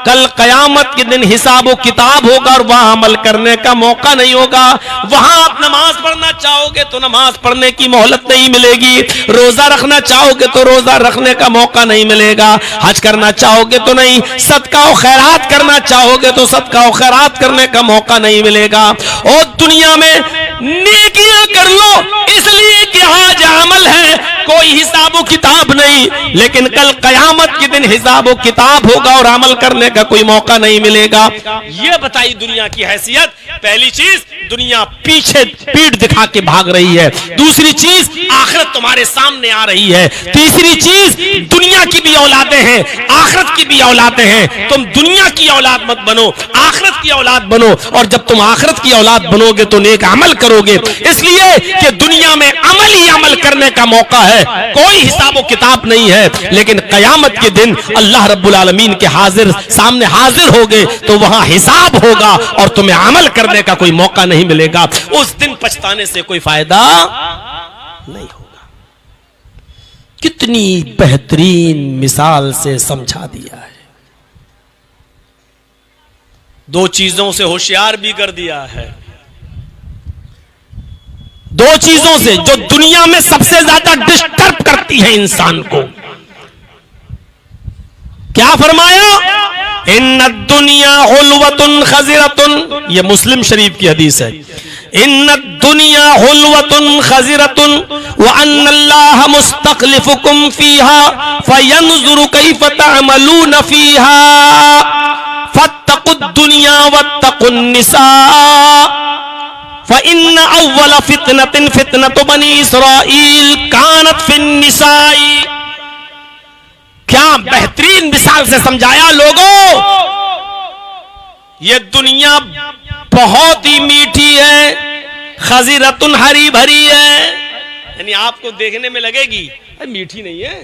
कल कयामत के दिन हिसाब किताब होगा और वहां अमल करने का मौका नहीं होगा। वहां आप नमाज पढ़ना चाहोगे तो नमाज पढ़ने की मोहलत नहीं मिलेगी, रोजा रखना चाहोगे तो रोजा रखने का मौका नहीं मिलेगा, हज करना चाहोगे तो नहीं, सदका और खैरात करना चाहोगे तो सदका और खैरात करने का मौका नहीं मिलेगा। और दुनिया में नेकियां कर लो इसलिए कि आज अमल है, कोई हिसाब किताब नहीं, लेकिन कल कयामत के दिन हिसाब किताब होगा और अमल करने का कोई मौका नहीं मिलेगा। ये बताई दुनिया की हैसियत। पहली चीज, दुनिया पीछे पीठ दिखा के भाग रही है। दूसरी चीज, आखिरत तुम्हारे सामने आ रही है। तीसरी चीज, दुनिया की भी औलादें हैं, आखिरत की भी औलादें हैं। तुम दुनिया की औलाद मत बनो, आखिरत की औलाद बनो। और जब तुम आखिरत की औलाद बनोगे तो नेक अमल करोगे, इसलिए कि दुनिया में अमल ही अमल करने का मौका है, कोई हिसाब किताब नहीं है। लेकिन कयामत के दिन अल्लाह रब्बुल आलमीन के सामने हाजिर होगे तो वहां हिसाब होगा और तुम्हें अमल करने का कोई मौका नहीं मिलेगा। उस दिन पछताने से कोई फायदा नहीं होगा। कितनी बेहतरीन मिसाल से समझा दिया है, दो चीजों से होशियार भी कर दिया है। दो चीजों से जो दुनिया में सबसे ज्यादा डिस्टर्ब करती है इंसान को। क्या फरमाया? इन्नद दुनिया हुल्वतुन खज़िरतुन, ये मुस्लिम शरीफ की हदीस है। इन्नद दुनिया हुल्वतुन खज़िरतुन व अन्नल्लाह मुस्तखलिफुकुम फीहा फयंजुरु कैफ तअमलून फीहा फत्तकुद दुनिया वत्तकुन निसा फ़इन्न अव्वल फितनतिन फितनतु बनी इसराईल कानत फिन निसाई। क्या बेहतरीन मिसाल से समझाया लोगों। ये दुनिया बहुत ही मीठी है, खज़िरतुन हरी भरी है, यानी आपको देखने में लगेगी मीठी नहीं है,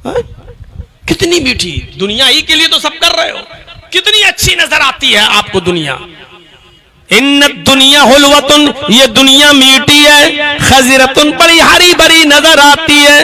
हा? कितनी मीठी दुनिया ही के लिए तो सब कर रहे हो, कितनी अच्छी नजर आती है आपको दुनिया। इन दुनिया हुल्वतुन, ये दुनिया मीठी है, खज़िरतुन बड़ी हरी भरी नजर आती है।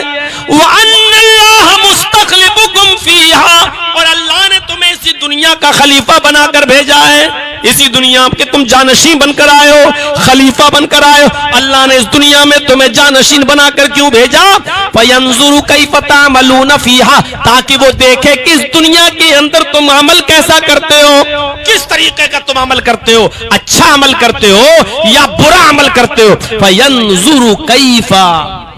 व अन्नल्लाह मुस्तखलिफुकुम फीहा, और अल्लाह ने तुम्हें इसी दुनिया का खलीफा बनाकर भेजा है। इसी दुनिया के तुम जानशीन बनकर आए हो, खलीफा बनकर आए हो। अल्लाह ने इस दुनिया में तुम्हें जानशीन बनाकर क्यों भेजा? फयंजुरु कैफ तअमलून फीहा, ताकि वो देखे कि इस दुनिया के अंदर तुम अमल कैसा करते हो, किस तरीके का तुम अमल करते हो, अच्छा अमल करते हो या बुरा अमल करते हो। फयंजुरु कैफ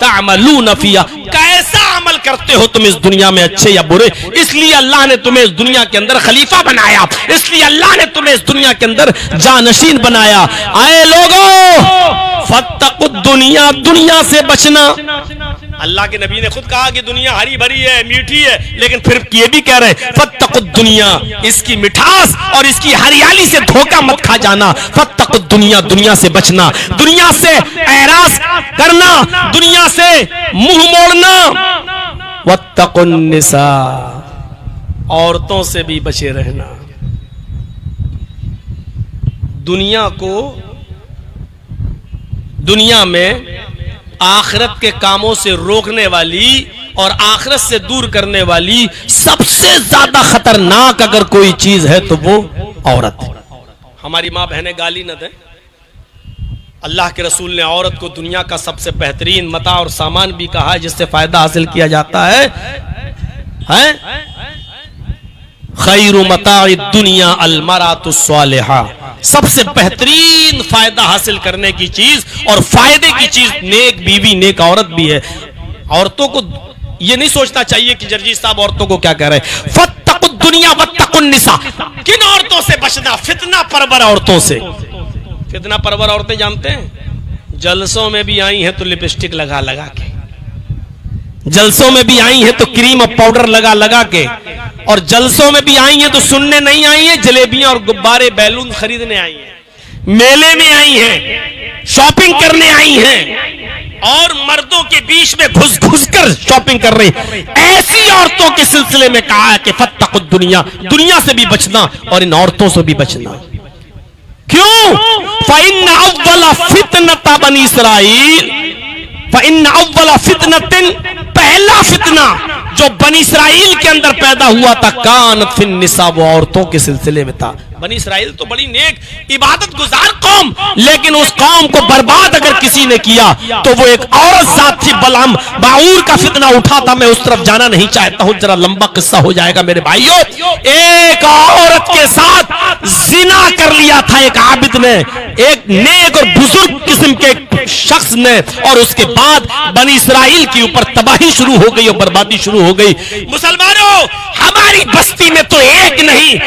तअमलून फीहा, कैसा अमल करते हो तुम इस दुनिया में, अच्छे या बुरे। इसलिए अल्लाह ने तुम्हें इस दुनिया के अंदर खलीफा बनाया, इसलिए अल्लाह ने तुम्हें इस दुनिया के अंदर जानशीन बनाया। आए लोगों, फत्तकुद दुनिया, दुनिया से बचना। अल्लाह के नबी ने खुद कहा कि दुनिया हरी भरी है, मीठी है, लेकिन फिर ये भी कह रहे फत्तकुद दुनिया, इसकी मिठास और इसकी हरियाली से धोखा मत खा जाना। फत्तकुद दुनिया, दुनिया से बचना, दुनिया से एरास करना, दुनिया से मुंह मोड़ना। वत्तकुन निसा, औरतों से भी बचे रहना। दुनिया को, दुनिया में आखिरत के कामों से रोकने वाली और आखिरत से दूर करने वाली सबसे ज्यादा खतरनाक अगर कोई चीज है तो वो औरत है। हमारी माँ बहनें गाली न दें, अल्लाह के रसूल ने औरत को दुनिया का सबसे बेहतरीन मता और सामान भी कहा है जिससे फायदा हासिल किया जाता है? खैरु मताइ दुनिया अल मरातु स्वालिहा, सबसे बेहतरीन फायदा हासिल करने की चीज और फायदे की चीज नेक बीवी नेक औरत भी है। औरतों को ये नहीं सोचना चाहिए कि जर्जी साहब औरतों को क्या कह रहे हैं, फत्तकुद दुनिया वत्तकुन निसा, किन औरतों से बचना? फितना परवर औरतों से। फितना परवर औरतें जानते हैं, जलसों में भी आई हैं तो लिपस्टिक लगा लगा के, जलसों में भी आई हैं तो क्रीम और पाउडर लगा लगा के, और जलसों में भी आई हैं तो सुनने नहीं आई हैं, जलेबियां और गुब्बारे बैलून खरीदने आई हैं, मेले में आई हैं, शॉपिंग करने आई हैं, और मर्दों के बीच में घुस घुस कर शॉपिंग कर रही। ऐसी औरतों के सिलसिले में कहा है कि फत्तकुद दुनिया, दुनिया से भी बचना और इन औरतों से भी बचना। क्यों? फ़इन्न अव्वला फितनता बनी इसराइल, फ़इन्न अव्वला फितनतिन, पहला फितना जो बनी इसराइल के अंदर पैदा हुआ था, कानत फिन निसा, वो औरतों के सिलसिले में था। बनी इसराइल तो बड़ी नेक इबादत गुजार कौम, लेकिन उस कौम को बर्बाद अगर किसी ने किया तो वो एक औरत साथ थी। बलआम बाऊर का फितना उठा था, मैं उस तरफ जाना नहीं चाहता हूं, जरा लंबा किस्सा हो जाएगा मेरे भाइयों। एक औरत के साथ जिना कर लिया था एक आबिद ने, एक नेक और बुजुर्ग किस्म के शख्स ने, और उसके बाद बनी इसराइल के ऊपर तबाही शुरू हो गई और बर्बादी शुरू हो गई। मुसलमानों, हमारी बस्ती में तो एक नहीं,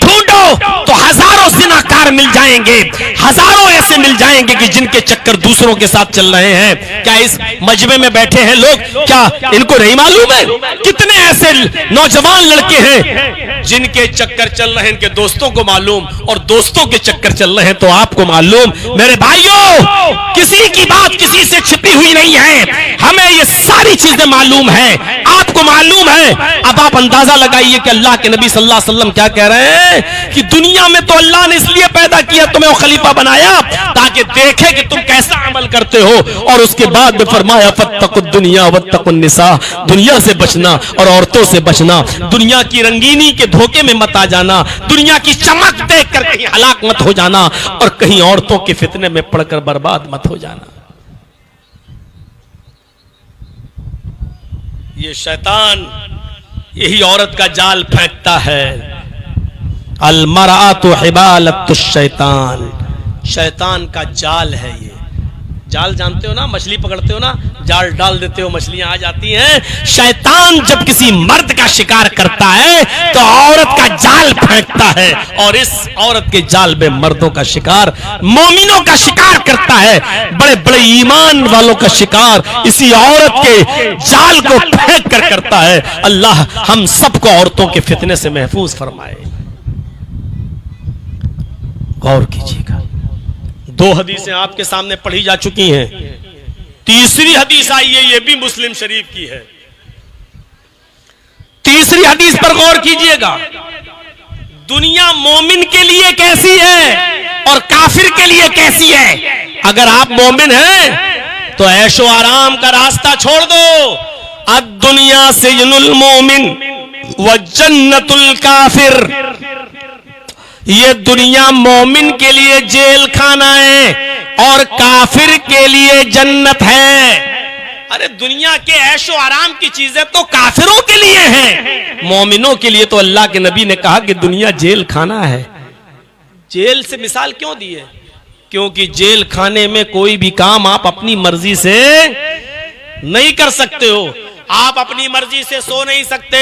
ढूंढो तो हजारों जिनाकार मिल जाएंगे, हजारों ऐसे मिल जाएंगे कि जिनके चक्कर दूसरों के साथ चल रहे हैं। क्या इस मजमे में बैठे हैं लोग, क्या इनको नहीं मालूम है? कितने ऐसे नौजवान लड़के हैं जिनके चक्कर चल रहे हैं, इनके दोस्तों को मालूम, और दोस्तों के चक्कर चल रहे हैं तो आपको मालूम। मेरे भाइयों, किसी की बात किसी से छिपी हुई नहीं है, हमें ये सारी चीजें मालूम है, आपको मालूम है। अब आप अंदाजा लगाइए कि अल्लाह के नबी सल्लल्लाहु अलैहि वसल्लम क्या कह रहे हैं कि दुनिया में तो अल्लाह ने इसलिए पैदा किया, तुम्हें खलीफा बनाया ताकि देखे कि तुम कैसा अमल करते हो, और उसके बाद में फरमाया फत्तकुद दुनिया वत्तकुन निसा, दुनिया से बचना और औरतों से बचना, दुनिया की रंगीनी के धोखे में मत आ जाना, दुनिया की चमक देखकर कहीं हलाक मत हो जाना, और कहीं औरतों के फितने में पड़कर बर्बाद मत हो जाना। ये शैतान यही औरत का जाल फेंकता है। अल मरअतु हिबालतु शैतान, शैतान का जाल है ये। जाल जानते हो ना, मछली पकड़ते हो ना, जाल डाल देते हो, मछलियां आ जाती हैं। शैतान जब किसी मर्द का शिकार करता है तो औरत का जाल फेंकता है, और इस औरत के जाल में मर्दों का शिकार, मोमिनों का शिकार करता है, बड़े बड़े ईमान वालों का शिकार इसी औरत के जाल को फेंक कर करता है। अल्लाह हम सबको औरतों के फितने से महफूज फरमाए। गौर कीजिएगा, दो हदीसें आपके सामने पढ़ी जा चुकी हैं, तीसरी हदीस आई है, ये भी मुस्लिम शरीफ की है। तीसरी हदीस पर गौर कीजिएगा। दुनिया मोमिन के लिए कैसी है और काफिर के लिए कैसी है। अगर आप मोमिन हैं तो ऐशो आराम का रास्ता छोड़ दो। अद दुनिया सिजनुल मोमिन व जन्नतुल काफिर, ये दुनिया मोमिन के लिए जेल खाना है और काफिर के लिए जन्नत है। अरे दुनिया के ऐशो आराम की चीजें तो काफिरों के लिए हैं, मोमिनों के लिए तो अल्लाह के नबी ने कहा कि दुनिया जेल खाना है। जेल से मिसाल क्यों दी है? क्योंकि जेल खाने में कोई भी काम आप अपनी मर्जी से नहीं कर सकते हो। आप अपनी मर्जी से सो नहीं सकते,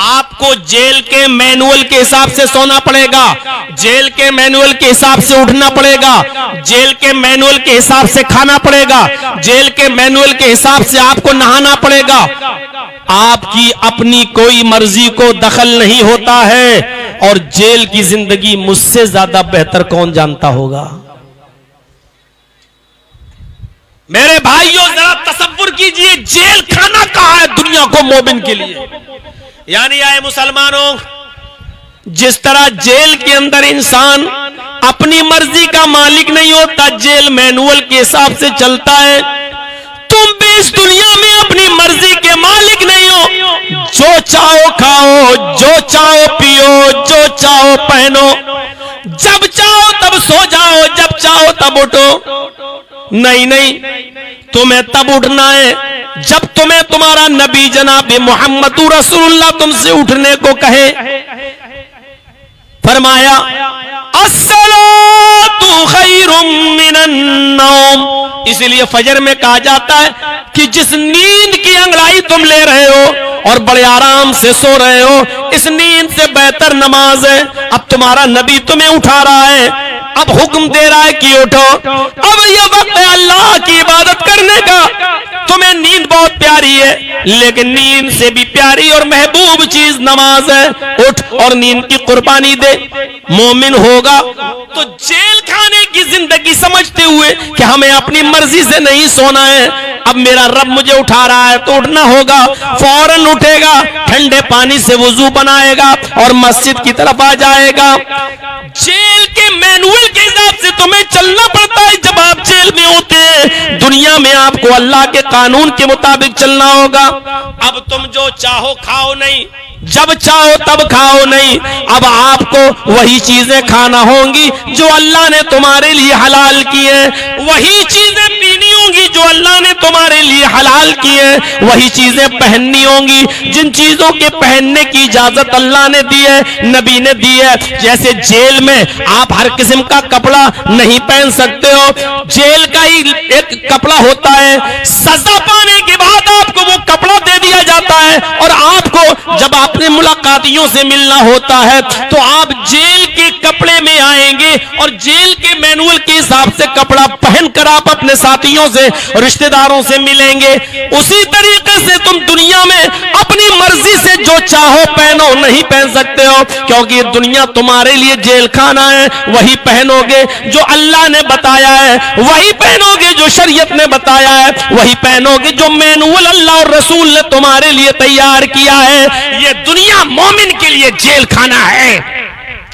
आपको जेल के मैनुअल के हिसाब से सोना पड़ेगा, जेल के मैनुअल के हिसाब से उठना पड़ेगा, जेल के मैनुअल के हिसाब से खाना पड़ेगा, जेल के मैनुअल के हिसाब से आपको नहाना पड़ेगा। आपकी अपनी कोई मर्जी को दखल नहीं होता है, और जेल की जिंदगी मुझसे ज्यादा बेहतर कौन जानता होगा। मेरे भाइयों, जरा तसव्वुर कीजिए, जेल खाना कहाँ है दुनिया को मोमिन के लिए। यानी आए मुसलमानों, जिस तरह जेल के अंदर इंसान अपनी मर्जी का मालिक नहीं होता, जेल मैनुअल के हिसाब से चलता है, इस दुनिया में अपनी मर्जी के मालिक नहीं हो। जो चाहो खाओ, जो चाहो पियो, जो चाहो पहनो, जब चाहो तब सो जाओ, जब चाहो तब उठो। नहीं नहीं, तुम्हें तब उठना है जब तुम्हें तुम्हारा नबी जनाब मोहम्मद रसूलुल्लाह तुमसे उठने को कहे। फरमाया अस्सलातु खैरुम मिनन नौम। इसलिए फजर में कहा जाता है कि जिस नींद की अंगड़ाई तुम ले रहे हो और बड़े आराम से सो रहे हो, इस नींद से बेहतर नमाज है। अब तुम्हारा नबी तुम्हें उठा रहा है, अब हुक्म दे रहा है कि उठो। अब यह वक्त है अल्लाह की इबादत करने का। तुम्हें नींद बहुत प्यारी है, लेकिन नींद से भी प्यारी और महबूब चीज नमाज है। उठ और नींद की कुर्बानी दे। मोमिन होगा तो जेल खाने की जिंदगी समझते हुए कि हमें अपनी मर्जी से नहीं सोना है, अब मेरा रब मुझे उठा रहा है तो उठना होगा। फौरन उठेगा, ठंडे पानी से वुजू बनाएगा और मस्जिद की तरफ आ जाएगा। जेल के मैनुअल के हिसाब से तुम्हें चलना पड़ता है। जब आप जेल में होते हैं, दुनिया में आपको अल्लाह के कानून के मुताबिक चलना होगा। अब तुम जो चाहो खाओ नहीं, जब चाहो तब खाओ नहीं। अब आपको वही चीजें खाना होंगी जो अल्लाह ने तुम्हारे लिए हलाल की है, वही चीजें पीनी होंगी जो अल्लाह ने तुम्हारे लिए हलाल की है, वही चीजें पहननी होंगी जिन चीजों के पहनने की इजाजत अल्लाह ने दी है, नबी ने दी है। जैसे जेल में आप हर किस्म का कपड़ा नहीं पहन सकते हो। जेल का ही एक कपड़ा होता है, सजा पाने के बाद आपको वो कपड़ा दे दिया जाता है और आपको जब अपने मुलाकातियों से मिलना होता है तो आप जेल के कपड़े में आएंगे और जेल के मैनुअल के हिसाब से कपड़ा पहनकर आप अपने साथियों से और रिश्तेदारों से मिलेंगे। उसी तरीके से तुम दुनिया में अपनी मर्जी से जो चाहो पहनो नहीं पहन सकते हो, क्योंकि ये दुनिया तुम्हारे लिए जेल खाना है। वही पहनोगे जो अल्लाह ने बताया है, वही पहनोगे जो शरीयत ने बताया है, वही पहनोगे जो मैनुअल अल्लाह और रसूल ने तुम्हारे लिए तैयार किया है। ये दुनिया मोमिन के लिए जेल खाना है।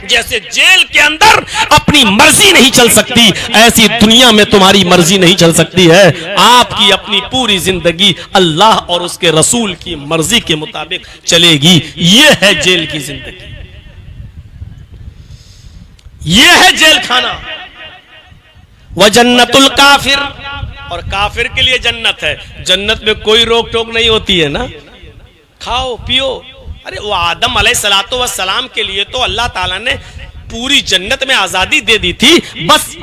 जैसे जेल के अंदर अपनी मर्जी नहीं चल सकती, ऐसी दुनिया में तुम्हारी मर्जी नहीं चल सकती है। आपकी अपनी पूरी जिंदगी अल्लाह और उसके रसूल की मर्जी के मुताबिक चलेगी। यह है जेल की जिंदगी, यह है जेल खाना। वह जन्नतुल काफिर, और काफिर के लिए जन्नत है। जन्नत में कोई रोक टोक नहीं होती है ना, खाओ पियो। अरे वो आदम अलैहिस्सलातो वस्सलाम के लिए तो अल्लाह ताला ने पूरी जन्नत में आजादी दे दी थी, बस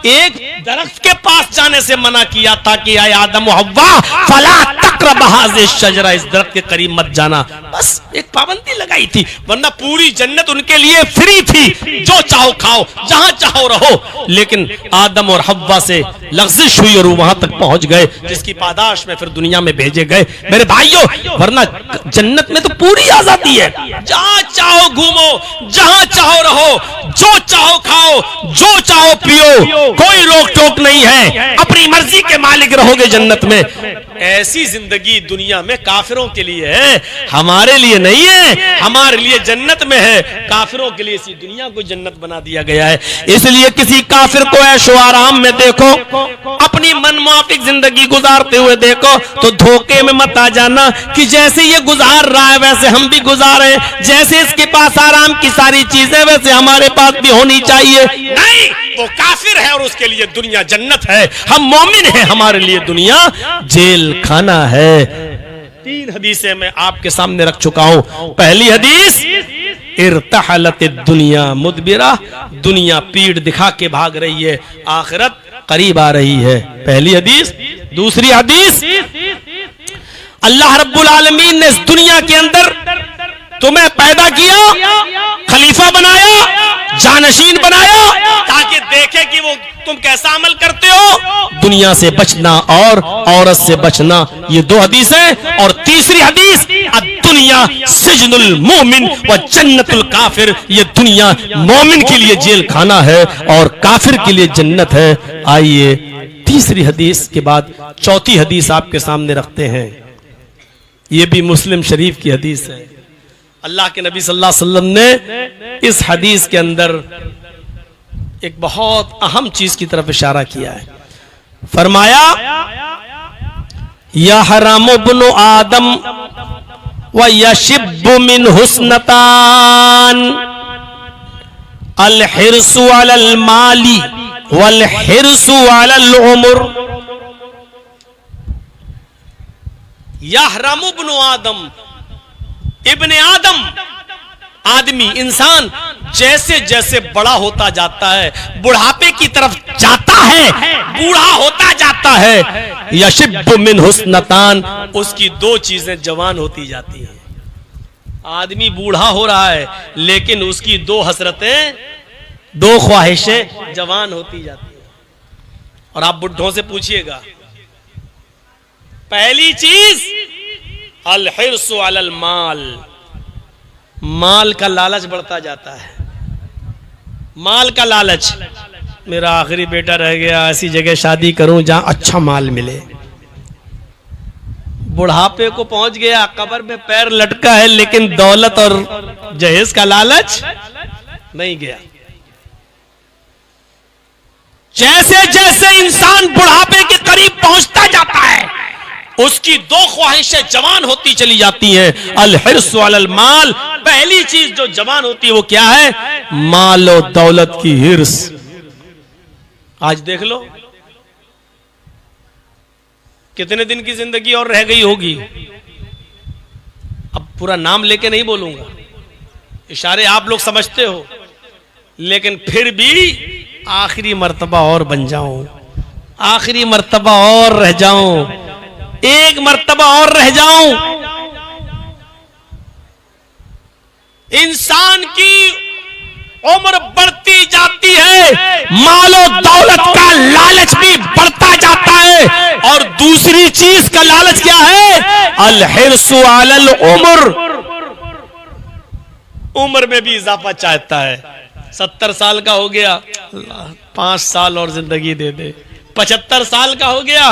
एक दरख्त के पास जाने से मना किया था कि आए आदम हव्वा फला तक़रब हाज़िहि शजरा, इस दरख्त के करीब मत जाना। बस एक पाबंदी लगाई थी, वरना पूरी जन्नत उनके लिए फ्री थी। जो चाहो खाओ, जहां चाहो रहो। लेकिन आदम और हव्वा से लग़्ज़िश हुई और वहां तक पहुंच गए, जिसकी पादाश में फिर दुनिया में भेजे गए। मेरे भाइयों, वरना जन्नत में तो पूरी आजादी है। जहां चाहो घूमो, जहां चाहो रहो, जो चाहो खाओ, जो चाहो पियो, कोई रोक टोक नहीं है। अपनी मर्जी के मालिक रहोगे जन्नत में। ऐसी जिंदगी दुनिया में काफिरों के लिए है, हमारे लिए नहीं है। हमारे लिए जन्नत में है, काफिरों के लिए इसी दुनिया को जन्नत बना दिया गया है। इसलिए किसी काफिर को ऐशो आराम में देखो, अपनी मनमुआफिक जिंदगी गुजारते हुए देखो तो धोखे में मत आ जाना कि जैसे ये गुजार रहा है वैसे हम भी गुजारे, जैसे इसके पास आराम की सारी चीजें वैसे हमारे पास भी होनी चाहिए। नहीं, वो काफिर है और उसके लिए दुनिया जन्नत है। हम मोमिन हैं, हमारे लिए दुनिया जेल खाना है। 3 हदीसें मैं आपके सामने रख चुका हूं। पहली हदीस, इर्तहलत दुनिया मुदबिरा, दुनिया पीठ दिखा के भाग रही है, आखिरत करीब आ रही है। पहली हदीस। दूसरी हदीस, अल्लाह रब्बुल आलमीन ने इस दुनिया के अंदर तुम्हें पैदा किया, खलीफा बनाया, जानशीन बनाया, ताकि देखे कि वो तुम कैसा अमल करते हो। दुनिया से बचना और औरत से बचना, ये 2 हदीस है। और तीसरी हदीस, दुनिया सिजनुल मोमिन व जन्नतुल काफिर, ये दुनिया मोमिन के लिए जेल खाना है और काफिर के लिए जन्नत है। आइए तीसरी हदीस के बाद चौथी हदीस आपके सामने रखते हैं। ये भी मुस्लिम शरीफ की हदीस है। अल्लाह के नबी सल्लल्लाहु अलैहि वसल्लम ने इस हदीस के अंदर एक बहुत अहम चीज की तरफ इशारा किया है। फरमाया, यहरम इब्नु आदम व यशिब्बु मिन हुस्नतान अल हिर्सु अलल माली वल हिर्सु अलल उम्र। यहरम इब्नु आदम, इब्ने आदम आदमी इंसान जैसे जैसे बड़ा होता जाता है, बुढ़ापे की तरफ जाता है, बूढ़ा होता जाता है, यशिब्बु मिन हुस्नतान, उसकी दो चीजें जवान होती जाती हैं। आदमी बूढ़ा हो रहा है लेकिन उसकी दो हसरतें, दो ख्वाहिशें जवान होती जाती हैं। और आप बुढ़ों से पूछिएगा, पहली चीज अल हिर्सु अलल माल, माल का लालच बढ़ता जाता है। माल का लालच, मेरा आखिरी बेटा रह गया, ऐसी जगह शादी करूं जहां अच्छा माल मिले। बुढ़ापे को पहुंच गया, कब्र में पैर लटका है, लेकिन दौलत और जहेज का लालच नहीं गया। जैसे जैसे इंसान बुढ़ापे के करीब पहुंचता जाता है, उसकी दो ख्वाहिशें जवान होती चली जाती हैं। अल हिर्सु अलल माल, पहली चीज जो जवान होती है वो क्या है? माल और दौलत की हिर्स। आज देख लो कितने दिन की जिंदगी और रह गई होगी। अब पूरा नाम लेके नहीं बोलूंगा, इशारे आप लोग समझते हो, लेकिन फिर भी आखिरी मर्तबा और बन जाऊं, आखिरी मर्तबा और रह जाऊं, एक मर्तबा और रह जाऊं। इंसान की उम्र बढ़ती जाती है, मालो दौलत का लालच भी बढ़ता जाता है, और दूसरी चीज का लालच क्या है? अल हिर्सु अलल उम्र, उम्र में भी इजाफा चाहता है। 70 साल का हो गया, अल्लाह 5 साल और जिंदगी दे दे। 75 साल का हो गया,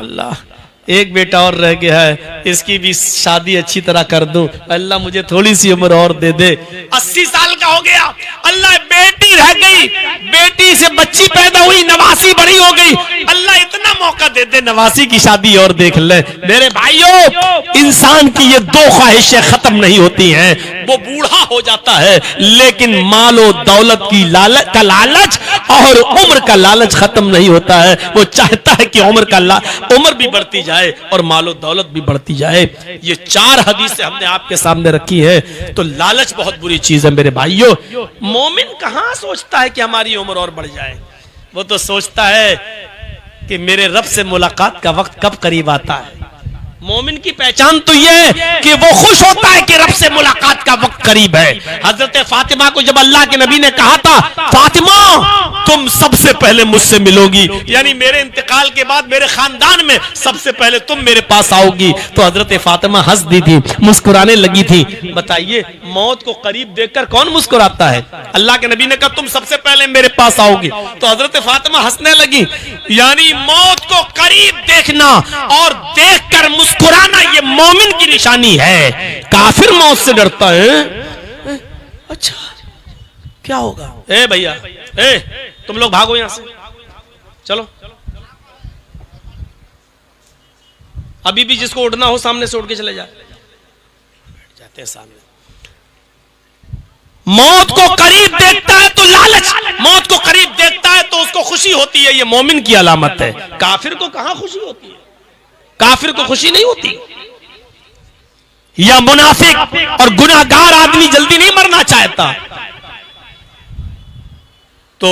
अल्लाह एक बेटा और रह गया है, इसकी भी शादी अच्छी तरह कर दूं, अल्लाह मुझे थोड़ी सी उम्र और दे दे। 80 साल का हो गया, अल्लाह बेटी रह गई, बेटी से बच्ची पैदा हुई, नवासी बड़ी हो गई, अल्लाह इतना मौका दे दे, नवासी की शादी और देख ले। मेरे भाइयों, इंसान की ये दो ख्वाहिशें खत्म नहीं होती हैं। वो बूढ़ा हो जाता है लेकिन मालो दौलत की लालच का लालच और उम्र का लालच खत्म नहीं होता है। वो चाहता है कि उम्र भी बढ़ती जाए और मालो दौलत भी बढ़ती जाए। ये 4 हदीसें हमने आपके सामने रखी है। तो लालच बहुत बुरी चीज है मेरे भाइयों। मोमिन कहां सोचता है कि हमारी उम्र और बढ़ जाए? वो तो सोचता है कि मेरे रब से मुलाकात का वक्त कब करीब आता है। मोमिन की पहचान तो यह है कि वो खुश होता है कि रब से मुलाकात का वक्त करीब है। हजरत फातिमा को जब अल्लाह के नबी ने कहा था, फातिमा तुम सबसे पहले मुझसे मिलोगी, यानी मेरे इंतकाल के बाद मेरे खानदान में सबसे पहले तुम मेरे पास आओगी, तो हजरत फातिमा हंस दी थी, मुस्कुराने लगी थी। बताइए, मौत को करीब देखकर कौन मुस्कुराता है? अल्लाह के नबी ने कहा तुम सबसे पहले मेरे पास आओगी, तो हजरत फातिमा हंसने लगी। यानी मौत को करीब देखना और देखकर मुस्कुराना ये मोमिन की निशानी है। काफिर मौत से डरता है। अच्छा क्या होगा? ए भैया, ए तुम लोग भागो यहां से, चलो। अभी भी जिसको उठना हो सामने से उठ के चले जाए, बैठ जाते हैं सामने। मौत को करीब देखता है तो लालच, मौत को करीब देखता है तो उसको खुशी होती है, ये मोमिन की अलामत है। काफिर को कहां खुशी होती है? काफिर को खुशी नहीं होती। या मुनाफिक और गुनाहगार आदमी जल्दी नहीं मरना चाहता। तो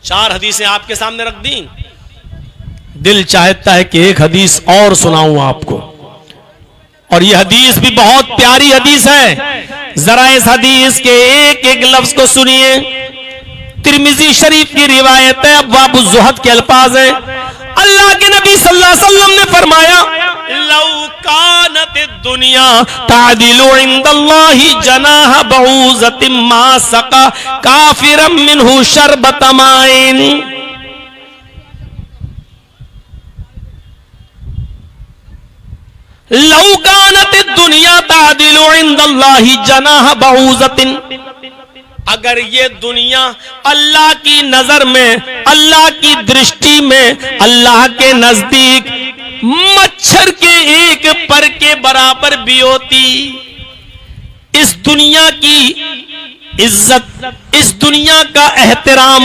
4 हदीसें आपके सामने रख दी। दिल चाहता है कि एक हदीस और सुनाऊं आपको, और यह हदीस भी बहुत प्यारी हदीस है। जरा इस हदीस के एक एक लफ्ज को सुनिए। तिरमिजी शरीफ की रिवायत है, अब्वाब ज़ुहद के अल्फाज हैं। अल्लाह के नबी सल्लल्लाहु अलैहि वसल्लम ने फरमाया, लौ कानत दुनिया तादिलु इंदल्लाहि जनाह बऊज़तिम मा सका काफिरम मिनहु शरबत माइन। लौ कानत दुनिया तादिलु इंदल्लाहि जनाह बऊज़तिन, अगर ये दुनिया अल्लाह की नजर में, अल्लाह की दृष्टि में, अल्लाह के नजदीक मच्छर के एक पर के बराबर भी होती। इस दुनिया की इज्जत, इस दुनिया का एहतराम,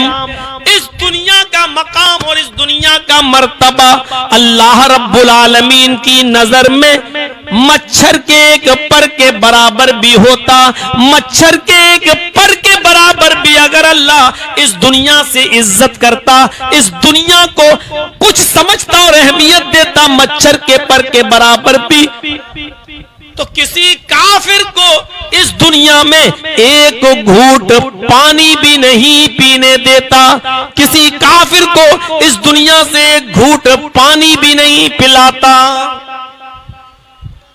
इस दुनिया का मकाम और इस दुनिया का मर्तबा अल्लाह रब्बुल आलमीन की नजर में मच्छर के एक पर के बराबर भी होता। मच्छर के एक पर के बराबर भी अगर अल्लाह इस दुनिया से इज्जत करता, इस दुनिया को कुछ समझता और अहमियत देता मच्छर के पर के बराबर भी, तो किसी काफिर को इस दुनिया में एक घूंट पानी भी नहीं पीने देता। किसी काफिर को इस दुनिया से एक घूंट पानी भी नहीं पिलाता।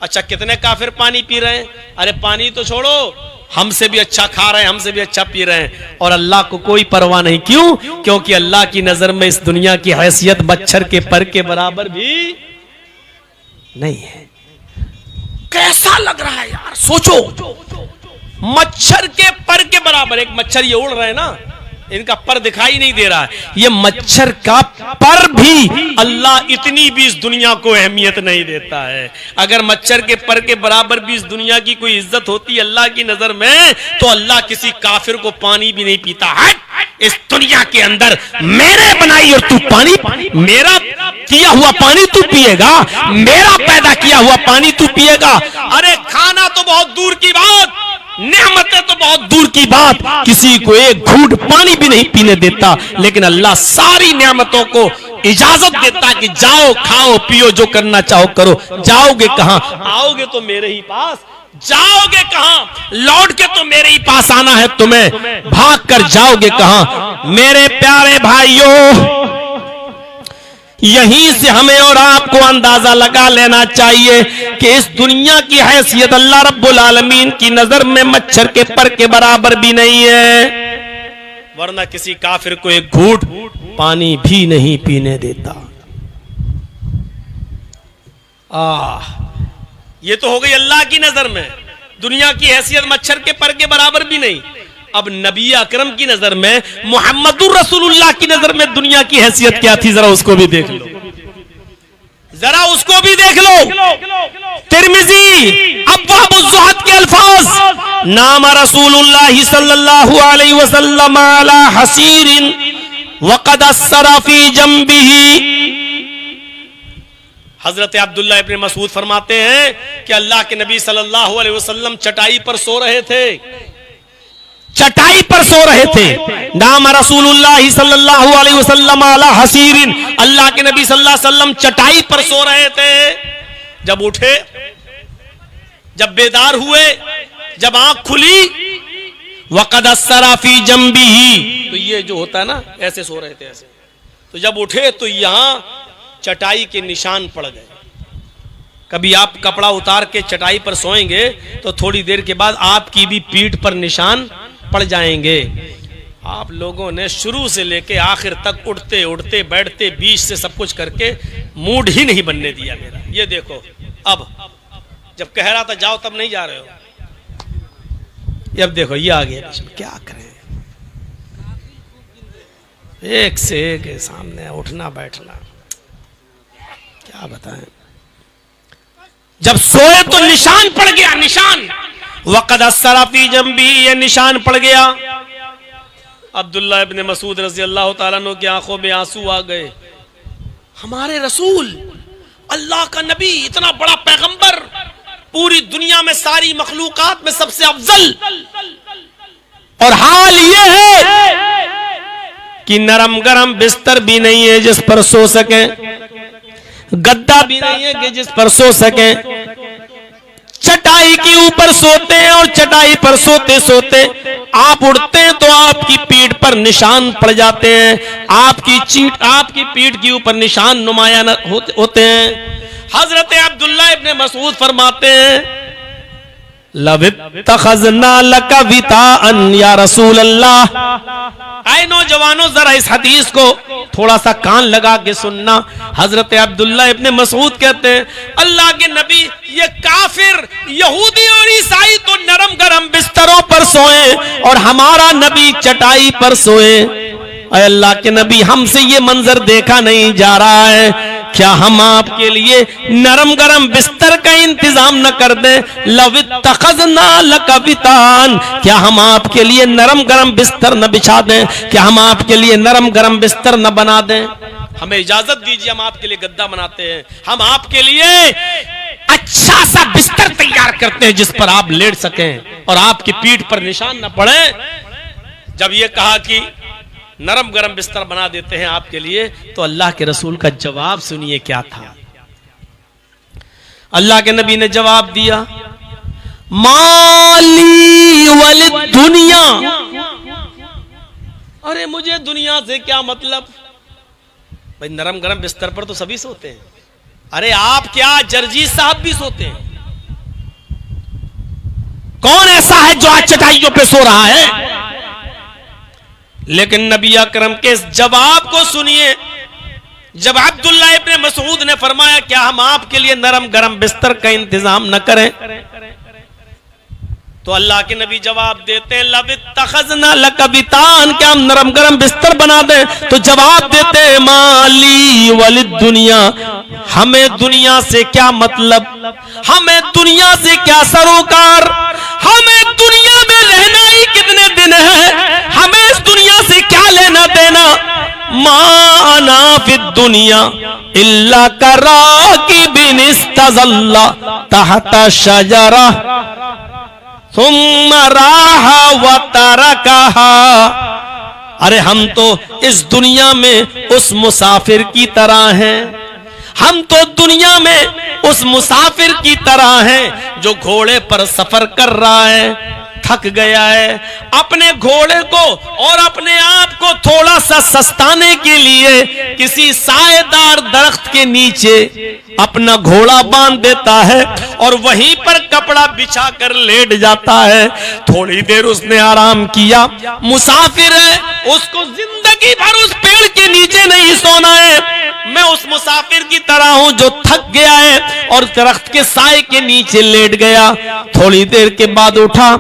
अच्छा, कितने काफिर पानी पी रहे हैं? अरे पानी तो छोड़ो, हमसे भी अच्छा खा रहे हैं, हमसे भी अच्छा पी रहे हैं, और अल्लाह को कोई परवाह नहीं। क्यों? क्योंकि अल्लाह की नजर में इस दुनिया की हैसियत मच्छर के पर के बराबर भी नहीं है। कैसा लग रहा है यार, सोचो, मच्छर के पर के बराबर। एक मच्छर ये उड़ रहे हैं ना, इनका पर दिखाई नहीं दे रहा है, ये मच्छर का पर भी अल्लाह इतनी भी इस दुनिया को अहमियत नहीं देता है। अगर मच्छर के पर के बराबर भी इस दुनिया की कोई इज्जत होती अल्लाह की नजर में, तो अल्लाह किसी काफिर को पानी भी नहीं पीता। हट, इस दुनिया के अंदर मेरे बनाई और तू पानी, मेरा किया हुआ पानी तू पिएगा, मेरा पैदा किया हुआ पानी तू पिएगा। अरे खाना तो बहुत दूर की बात, नेमतें तो बहुत दूर की बात, किसी को एक घूंट पानी भी नहीं पीने देता। लेकिन अल्लाह सारी नेमतों को इजाजत देता कि जाओ, खाओ, पियो, जो करना चाहो करो। जाओगे कहां? आओगे तो मेरे ही पास। जाओगे कहां? लौट के तो मेरे ही पास आना है तुम्हें। भाग कर जाओगे कहां? मेरे प्यारे भाइयों, यहीं से हमें और आपको अंदाजा लगा लेना चाहिए कि इस दुनिया की हैसियत अल्लाह रब्बुल आलमीन की नजर में मच्छर के पर के बराबर भी नहीं है, वरना किसी काफिर को एक घूंट पानी भी नहीं पीने देता। ये तो हो गई अल्लाह की नजर में, दुनिया की हैसियत मच्छर के पर के बराबर भी नहीं। अब नबी अकरम की नजर में, मुहम्मदुर रसूलुल्लाह की नजर में दुनिया की हैसियत क्या थी, जरा उसको भी देख लो, जरा उसको भी देख लो। तिरमिजी अब्वाबुज़्ज़ुहद के अल्फाज, नाम रसूलुल्लाह सल्लल्लाहु अलैहि वसल्लम अला हसीरिन वक़द अस्सरा फी जंबिही। हजरत अब्दुल्लाह इब्न मसूद फरमाते हैं कि अल्लाह के नबी सल्लल्लाहु अलैहि वसल्लम चटाई पर सो रहे थे, चटाई पर सो रहे थे। नाम रसूलुल्लाह सल्लल्लाहु अलैहि वसल्लम अला हसीरिन, अल्लाह के नबी सल्लल्लाहु अलैहि वसल्लम चटाई पर सो रहे थे। जब उठे, जब बेदार हुए, जब आंख खुली, वक़द अस्सरा फी जंबिही, तो ये जो होता है ना, ऐसे सो रहे थे ऐसे, तो जब उठे तो यहां चटाई के निशान पड़ गए। कभी आप कपड़ा उतार के चटाई पर सोएंगे तो थोड़ी देर के बाद आपकी भी पीठ पर निशान पड़ जाएंगे। आप लोगों ने शुरू से लेके आखिर तक उठते उठते बैठते बीच से सब कुछ करके मूड ही नहीं बनने दिया मेरा। ये देखो, अब जब कह रहा था जाओ तब नहीं जा रहे हो, अब देखो ये आ गया, क्या करें, एक से एक सामने उठना बैठना, क्या बताएं। जब सोए तो निशान पड़ गया, निशान, वक़द अस्सरा फी जंबी, ये निशान पड़ गया। अब्दुल्लाह इब्न मसूद रज़ी अल्लाह ताला अन्हु की आंखों में आंसू आ गए। हमारे रसूल, अल्लाह का नबी, इतना बड़ा पैगंबर, पूरी दुनिया में सारी मखलूकात में सबसे अफजल, और हाल ये है कि नरम गरम बिस्तर भी नहीं है जिस पर सो सके, गद्दा भी नहीं है कि जिस पर सो सके, चटाई के ऊपर सोते हैं, और चटाई पर सोते सोते आप उठते हैं तो आपकी पीठ पर निशान पड़ जाते हैं, आपकी पीठ के ऊपर निशान नुमाया होते हैं। हजरत अब्दुल्लाह इब्न मसूद फरमाते हैं, लवित्तखज़ना लका विताअन या रसूल अल्लाह। आए नौजवानों, जरा इस हदीस को थोड़ा सा कान लगा के सुनना। हजरत अब्दुल्लाह इब्न मसूद कहते हैं, अल्लाह के नबी, ये काफिर यहूदी और ईसाई तो नरम गरम बिस्तरों पर सोए और हमारा नबी चटाई पर सोए। अल्लाह के नबी, हमसे ये मंजर देखा नहीं जा रहा है क्या हम आपके लिए नरम गरम बिस्तर का इंतजाम न कर दें? लवित्तखज़ना लकवितान, क्या हम आपके लिए नरम गरम बिस्तर न बिछा दें? क्या हम आपके लिए नरम गरम बिस्तर न बना दें? हमें इजाजत दीजिए, हम आपके लिए गद्दा बनाते हैं, हम आपके लिए अच्छा सा बिस्तर तैयार करते हैं जिस पर आप लेट सकें और आपकी पीठ पर निशान न पड़े। जब ये कहा कि नरम गरम बिस्तर बना देते हैं आपके लिए, तो अल्लाह के रसूल का जवाब सुनिए क्या था। अल्लाह के नबी ने जवाब दिया, माली वल दुनिया, अरे मुझे दुनिया से क्या मतलब। भाई नरम गरम बिस्तर पर तो सभी सोते हैं, अरे आप क्या जर्जी साहब भी सोते हैं? कौन ऐसा है जो आज चटाइयों पे सो रहा है? लेकिन नबी अकरम के इस जवाब को सुनिए। जब अब्दुल्लाह इब्ने मसूद ने फरमाया, क्या हम आपके लिए नरम गरम बिस्तर का इंतजाम न करें? तो अल्लाह के नबी जवाब देते हैं, लवित्तखज़ना लकवितान, क्या हम नरम गरम बिस्तर बना दें? तो जवाब देते हैं, माली वलिद दुनिया, हमें दुनिया से क्या मतलब, हमें दुनिया से क्या सरोकार, हमें दुनिया में रहना ही कितने दिन है, हमें इस दुनिया से क्या लेना देना। माना फिद दुनिया इल्ला कराकिबिन इस्तज़ल्ला तहता शजरा सुम्मा राहा व तरकहा, अरे हम तो इस दुनिया में उस मुसाफिर की तरह हैं, हम तो दुनिया में उस मुसाफिर की तरह हैं जो घोड़े पर सफर कर रहा है, थक गया है, अपने घोड़े को और अपने आप को थोड़ा सा सस्ताने के लिए किसी साएदार दरख्त के नीचे अपना घोड़ा बांध देता है और वहीं पर कपड़ा बिछा कर लेट जाता है। थोड़ी देर उसने आराम किया, मुसाफिर है, उसको जिंदगी भर उस पेड़ के नीचे नहीं सोना है। मैं उस मुसाफिर की तरह हूं जो थक गया है और दरख्त के साए के नीचे लेट गया। थोड़ी देर के बाद उठा,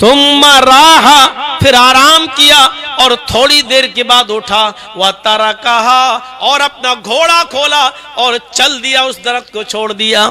सुम्मा राहा, फिर आराम किया और थोड़ी देर के बाद उठा, वह तारा कहा, और अपना घोड़ा खोला और चल दिया, उस दरख्त को छोड़ दिया।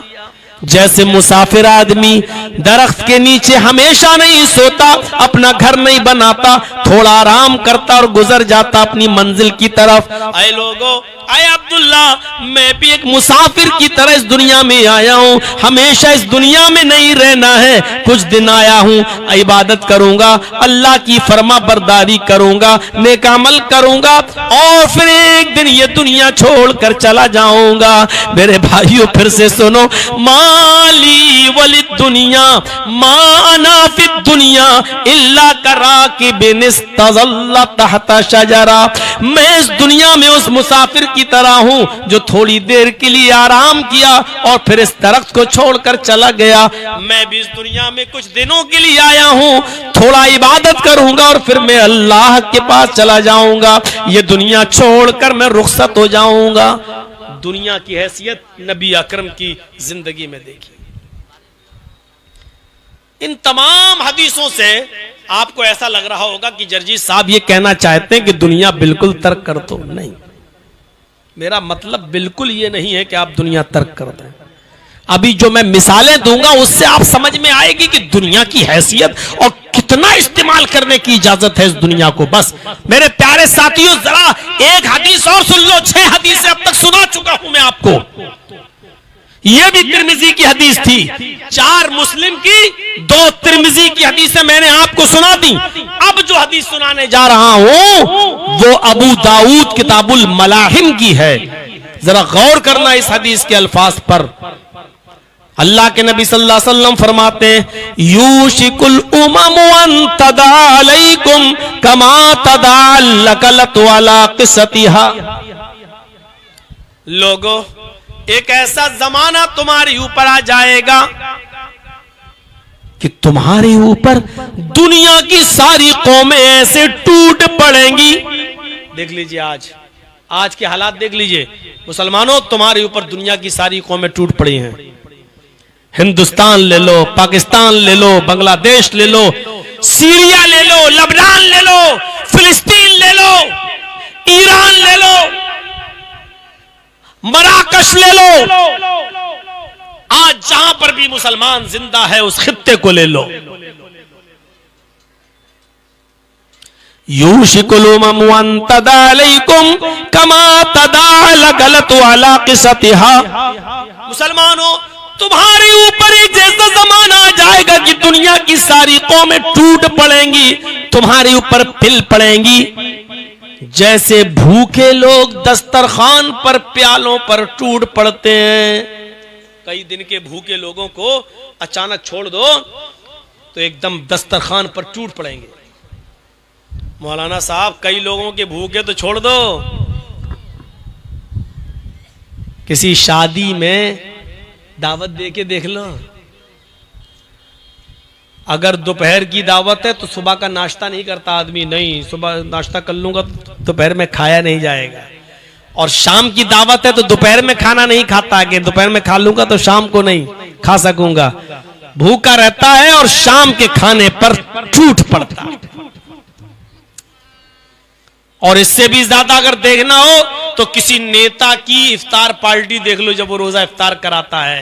जैसे मुसाफिर आदमी दरख्त के नीचे हमेशा नहीं सोता, अपना घर नहीं बनाता, थोड़ा आराम करता और गुजर जाता अपनी मंजिल की तरफ। आए लोगों, आए अब्दुल्ला, मैं भी एक मुसाफिर की तरह इस दुनिया में आया हूं, हमेशा इस दुनिया में नहीं रहना है। कुछ दिन आया हूं, इबादत करूंगा, अल्लाह की फरमा बरदारी करूंगा, नेक अमल करूंगा और फिर एक दिन ये दुनिया छोड़कर चला जाऊंगा। मेरे भाइयों, फिर से सुनो, माली वलिद दुनिया माना फिद दुनिया इल्ला कराकिबिन इस्तज़ल्ला तहता शजरा, मैं इस दुनिया में उस मुसाफिर की तरह हूं जो थोड़ी देर के लिए आराम किया और फिर इस दरख्त को छोड़कर चला गया। मैं भी इस दुनिया में कुछ दिनों के लिए आया हूं, थोड़ा इबादत करूंगा और फिर मैं अल्लाह के पास चला जाऊंगा। ये दुनिया छोड़कर मैं रुखसत हो जाऊंगा। दुनिया की हैसियत नबी अकरम की जिंदगी में देखी। इन तमाम हदीसों से आपको ऐसा लग रहा होगा कि जर्जी साहब ये कहना चाहते हैं कि दुनिया बिल्कुल तर्क कर दो। नहीं, मेरा मतलब बिल्कुल ये नहीं है कि आप दुनिया तर्क कर दें। अभी जो मैं मिसालें दूंगा उससे आप समझ में आएगी कि दुनिया की हैसियत और कितना इस्तेमाल करने की इजाजत है इस दुनिया को। बस मेरे प्यारे साथियों, जरा एक हदीस और सुन लो। 6 हदीसें अब तक सुना चुका हूं मैं आपको। यह भी तिरमिजी की हदीस थी, 4 मुस्लिम की, 2 तिरमिजी की हदीसें मैंने आपको सुना दी। अब जो हदीस सुनाने जा रहा हूं वो अबू दाऊद किताबुल मलाहिम की है। जरा गौर करना इस हदीस के अल्फाज पर। अल्लाह के नबी सल्लल्लाहु अलैहि वसल्लम फरमाते हैं, यूशिकुल उममु अन तदा अलैकुम कमा तदा लकलत वाला क़िसतिहा। लोगों, एक ऐसा जमाना तुम्हारे ऊपर आ जाएगा कि तुम्हारे ऊपर दुनिया की सारी कौमें ऐसे टूट पड़ेंगी। देख लीजिए आज के हालात देख लीजिए। मुसलमानों, तुम्हारे ऊपर दुनिया की सारी कौमें टूट पड़ी हैं। हिंदुस्तान ले लो, पाकिस्तान ले लो, बांग्लादेश ले लो, सीरिया ले लो, लबनान ले लो, फिलिस्तीन ले लो, ईरान ले लो, मराकश ले लो, आज जहां पर भी मुसलमान जिंदा है उस खित्ते को ले लो। यूशिकुलुम तदालैकुम कमा तदाल गलत वाला किसतिहा। मुसलमानों, तुम्हारे ऊपर एक जैसा जमाना आ जाएगा कि दुनिया की सारी कौमें टूट पड़ेंगी, तुम्हारे ऊपर पिल पड़ेंगी। जैसे भूखे लोग दस्तरखान पर प्यालों पर टूट पड़ते हैं, कई दिन के भूखे लोगों को अचानक छोड़ दो तो एकदम दस्तरखान पर टूट पड़ेंगे। मौलाना साहब, कई लोगों के भूखे तो छोड़ दो, किसी शादी में दावत दे के देख लो, अगर दोपहर की दावत है तो सुबह का नाश्ता नहीं करता आदमी, नहीं सुबह नाश्ता कर लूंगा तो दोपहर में खाया नहीं जाएगा। और शाम की दावत है तो दोपहर में खाना नहीं खाता, कि दोपहर में खा लूंगा तो शाम को नहीं खा सकूंगा। भूखा रहता है और शाम के खाने पर टूट पड़ता। और इससे भी ज्यादा अगर देखना हो तो किसी नेता की इफ्तार पार्टी देख लो, जब वो रोजा इफ्तार कराता है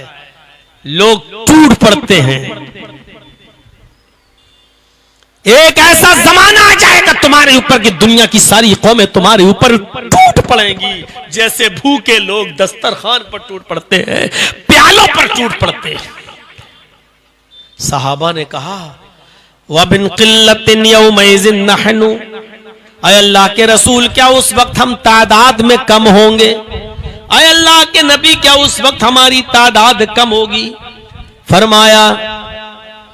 लोग टूट पड़ते हैं। एक ऐसा जमाना आ जाएगा तुम्हारे ऊपर कि दुनिया की सारी कौमें तुम्हारे ऊपर टूट पड़ेंगी, जैसे भूखे लोग दस्तरखान पर टूट पड़ते हैं, प्यालों पर टूट पड़ते हैं। सहाबा ने कहा, वबिन क़िल्लतिन यौमइज़िन नहनु, अय अल्लाह के रसूल, क्या उस वक्त हम तादाद में कम होंगे? अय अल्लाह के नबी, क्या उस वक्त हमारी तादाद कम होगी? फरमाया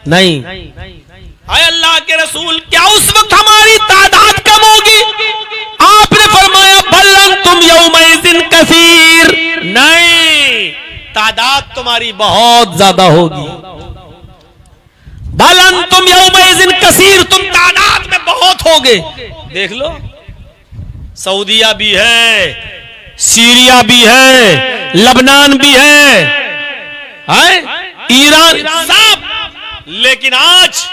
नहीं। अय अल्लाह के रसूल, क्या उस वक्त हमारी तादाद कम होगी? आपने फरमाया बल अंतुम यौमइज़िन कसीर, नहीं, तादाद तुम्हारी बहुत ज्यादा होगी। बल अंतुम यौमइज़िन कसीर, तुम तादाद में बहुत होगे। देख लो, सऊदिया भी है, सीरिया भी है, लबनान भी है, ईरान सब, लेकिन आज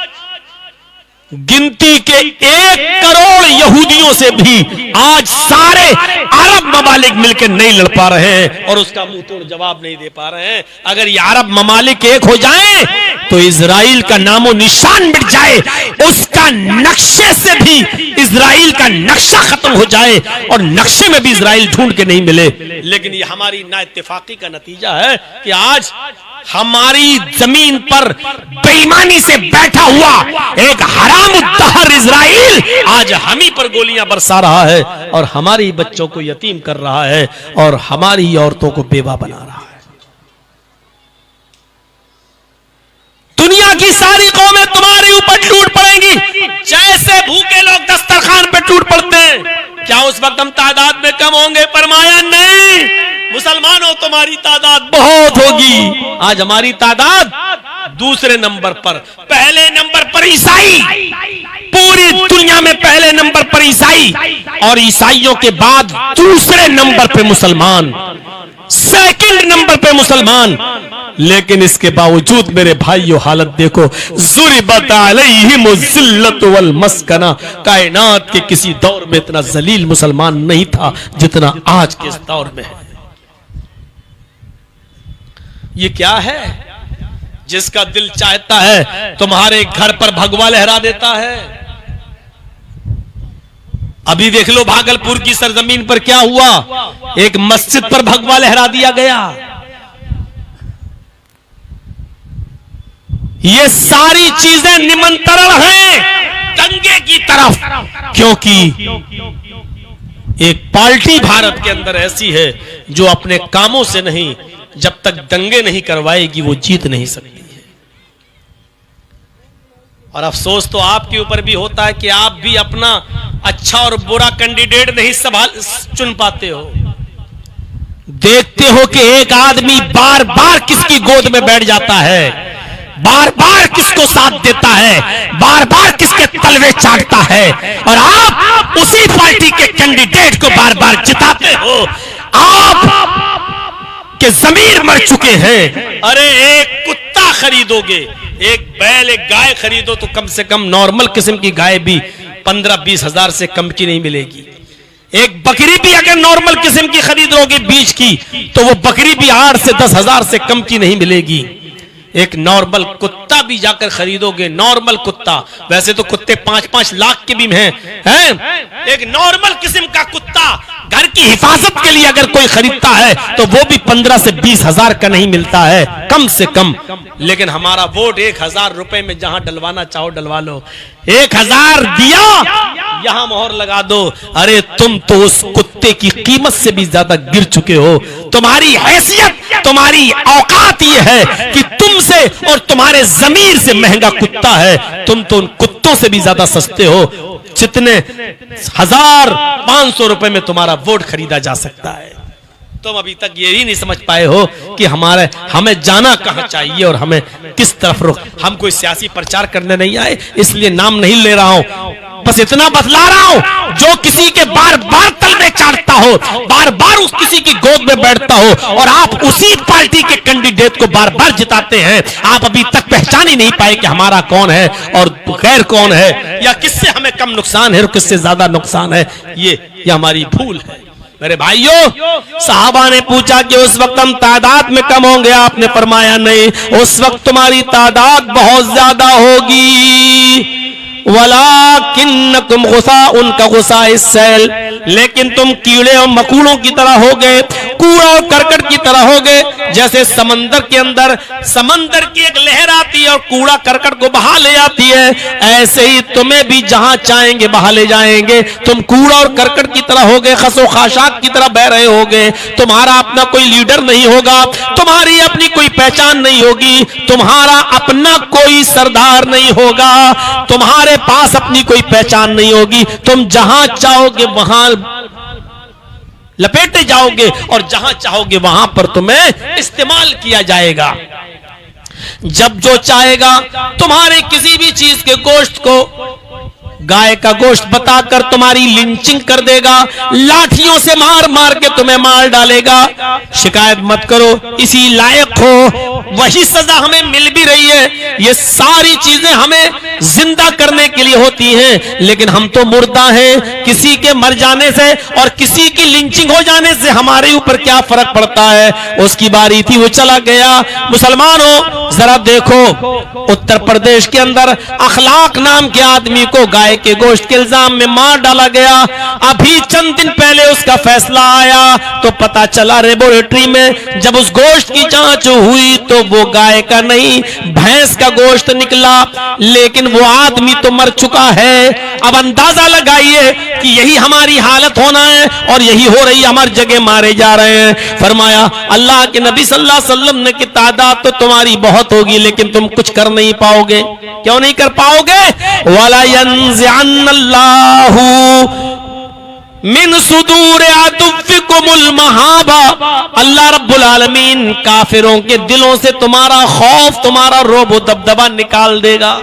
गिनती के 1 करोड़ यहूदियों से भी आज सारे अरब ममालिक मिलकर नहीं लड़ पा रहे हैं और उसका मुंह तोड़ जवाब नहीं दे पा रहे हैं। अगर ये अरब ममालिक एक हो जाएं तो इजराइल का नामो निशान मिट जाए, उसका नक्शे से भी इजराइल का नक्शा खत्म हो जाए और नक्शे में भी इजराइल ढूंढ के नहीं मिले। लेकिन ये हमारी नाइत्तेफाकी का नतीजा है कि आज हमारी जमीन पर बेईमानी से बैठा हुआ एक हरामुद्दहर इजराइल आज हम ही पर गोलियां बरसा रहा है और हमारी बच्चों को यतीम कर रहा है और हमारी औरतों को बेवा बना रहा है। दुनिया की सारी कौमें तुम्हारे ऊपर टूट पड़ेंगी, जैसे भूखे लोग दस्तरखान पे टूट पड़ते हैं। क्या उस वक्त हम तादाद में कम होंगे? फरमाया नहीं, मुसलमानों तुम्हारी तादाद बहुत होगी। आज हमारी तादाद दूसरे नंबर पर, पहले नंबर पर ईसाई, पूरी दुनिया में पहले नंबर पर ईसाई और ईसाइयों के बाद दूसरे नंबर पे मुसलमान, सेकंड नंबर पे मुसलमान। लेकिन इसके बावजूद मेरे भाइयों हालत देखो, ज़ुरिबत अलैहिमुज़ ज़िल्लतु वल मस्कना। कायनात के किसी दौर में इतना जलील मुसलमान नहीं था जितना आज के इस दौर में है। ये क्या है? जिसका दिल चाहता है तुम्हारे घर पर भगवा लहरा देता है। अभी देख लो भागलपुर की सरजमीन पर क्या हुआ, एक मस्जिद पर भगवा लहरा दिया गया। ये सारी चीजें निमंत्रण हैं दंगे की तरफ, क्योंकि एक पार्टी भारत के अंदर ऐसी है जो अपने कामों से नहीं, जब तक दंगे नहीं करवाएगी वो जीत नहीं सकती है। और अफसोस तो आपके ऊपर भी होता है कि आप भी अपना अच्छा और बुरा कैंडिडेट नहीं चुन पाते हो। देखते हो कि एक आदमी बार बार किसकी गोद में बैठ जाता है, बार बार किसको साथ देता है, बार बार किसके तलवे चाटता है, और आप उसी पार्टी के कैंडिडेट को बार बार जिताते हो। आप के ज़मीर मर चुके हैं। अरे एक कुत्ता खरीदोगे, एक बैल, एक गाय खरीदो तो कम से कम नॉर्मल किस्म की गाय भी 15-20 हजार से कम की नहीं मिलेगी। एक बकरी भी अगर नॉर्मल किस्म की खरीदोगे बीज की, तो वो बकरी भी 8 से 10 हजार से कम की नहीं मिलेगी। एक नॉर्मल कुत्ता भी जाकर खरीदोगे, नॉर्मल कुत्ता, वैसे तो कुत्ते 5-5 लाख के भी हैं, एक नॉर्मल किस्म का कुत्ता घर की हिफाजत के लिए अगर कोई खरीदता है तो वो भी 15 से 20 हजार का नहीं मिलता है कम से कम। लेकिन हमारा वोट 1000 रुपए में जहां डलवाना चाहो डलवा लो, 1000 दिया यहां मोहर लगा दो। अरे तुम तो उस कुत्ते की कीमत से भी ज्यादा गिर चुके हो। तुम्हारी हैसियत, तुम्हारी औकात ये है कि तुमसे और तुम्हारे जमीर से महंगा कुत्ता है। तुम तो उन कुत्तों से भी ज्यादा सस्ते हो जितने 1500 रुपए में तुम्हारा वोट खरीदा जा सकता है। तुम अभी तक ये ही नहीं समझ पाए हो कि हमें जाना कहां चाहिए और हमें किस तरफ रुख। हम कोई सियासी प्रचार करने नहीं आए, इसलिए नाम नहीं ले रहा हूं, बस इतना बतला रहा हूं, जो किसी के बार बार तल में चाटता हो, बार बार उस किसी की गोद में बैठता हो और आप उसी पार्टी के कैंडिडेट को बार बार जिताते हैं, आप अभी तक पहचान ही नहीं पाए कि हमारा कौन है और गैर कौन है, या किससे हमें कम नुकसान है और किससे ज्यादा नुकसान है। ये हमारी भूल है। मेरे भाइयों, सहाबा ने पूछा कि उस वक्त हम तादाद में कम होंगे, आपने फरमाया नहीं, उस वक्त तुम्हारी तादाद बहुत ज्यादा होगी। वलाकिन्नकुम गुसा, उनका गुसा इस सैल, लेकिन तुम कीड़े और मकूड़ों की तरह हो गए, कूड़ा और करकट की तरह हो गए। जैसे समंदर के अंदर समंदर की एक लहर आती है और कूड़ा करकट को बहा ले जाती है, ऐसे ही तुम्हें भी जहां चाहेंगे बहा ले जाएंगे। तुम कूड़ा और करकट की तरह हो गए, खसो खाशाक की तरह बह रहे होगे। तुम्हारा अपना कोई लीडर नहीं होगा, तुम्हारी अपनी कोई पहचान नहीं होगी, तुम्हारा अपना कोई सरदार नहीं होगा, तुम्हारे पास अपनी कोई पहचान नहीं होगी। तुम जहां चाहोगे वहां लपेटे जाओगे और जहां चाहोगे वहां पर तुम्हें इस्तेमाल किया जाएगा। जब जो चाहेगा तुम्हारे किसी भी चीज के गोश्त को, गाय का गोश्त बताकर तुम्हारी लिंचिंग कर देगा, लाठियों से मार मार के तुम्हें मार डालेगा। शिकायत मत करो, इसी लायक हो, वही सजा हमें मिल भी रही है। ये सारी चीजें हमें जिंदा करने के लिए होती हैं, लेकिन हम तो मुर्दा हैं। किसी के मर जाने से और किसी की लिंचिंग हो जाने से हमारे ऊपर क्या फर्क पड़ता है? उसकी बारी थी, वो चला गया। मुसलमानों जरा देखो, उत्तर प्रदेश के अंदर अखलाक नाम के आदमी को गाय के गोश्त के इल्जाम में मार डाला गया। अभी चंद दिन पहले उसका फैसला आया तो पता चला लेबोरेटरी में जब उस गोश्त की जांच हुई तो वो गाय का नहीं भैंस का गोश्त निकला, लेकिन वो आदमी तो मर चुका है। अब अंदाजा लगाइए कि यही हमारी हालत होना है और यही हो रही, हमारी जगह मारे जा रहे हैं। फरमाया अल्लाह के नबी सल्लल्लाहु अलैहि वसल्लम ने कि तादाद तो तुम्हारी बहुत होगी, लेकिन तुम कुछ कर नहीं पाओगे। क्यों नहीं कर पाओगे? वाला यंज़अन्नल्लाहु मिन सुदूर अदुव्विकुमुल महाबा, अल्लाह रब्बुल आलमीन काफिरों के दिलों से तुम्हारा खौफ, तुम्हारा रोब व दबदबा निकाल देगा।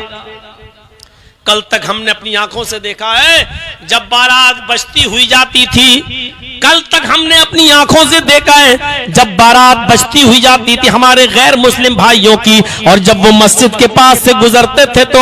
कल तक हमने अपनी आंखों से देखा है जब बारात बजती हुई जाती थी, कल तक हमने अपनी आंखों से देखा है जब बारात बजती हुई जाती थी हमारे गैर मुस्लिम भाइयों की, और जब वो मस्जिद के पास से गुजरते थे तो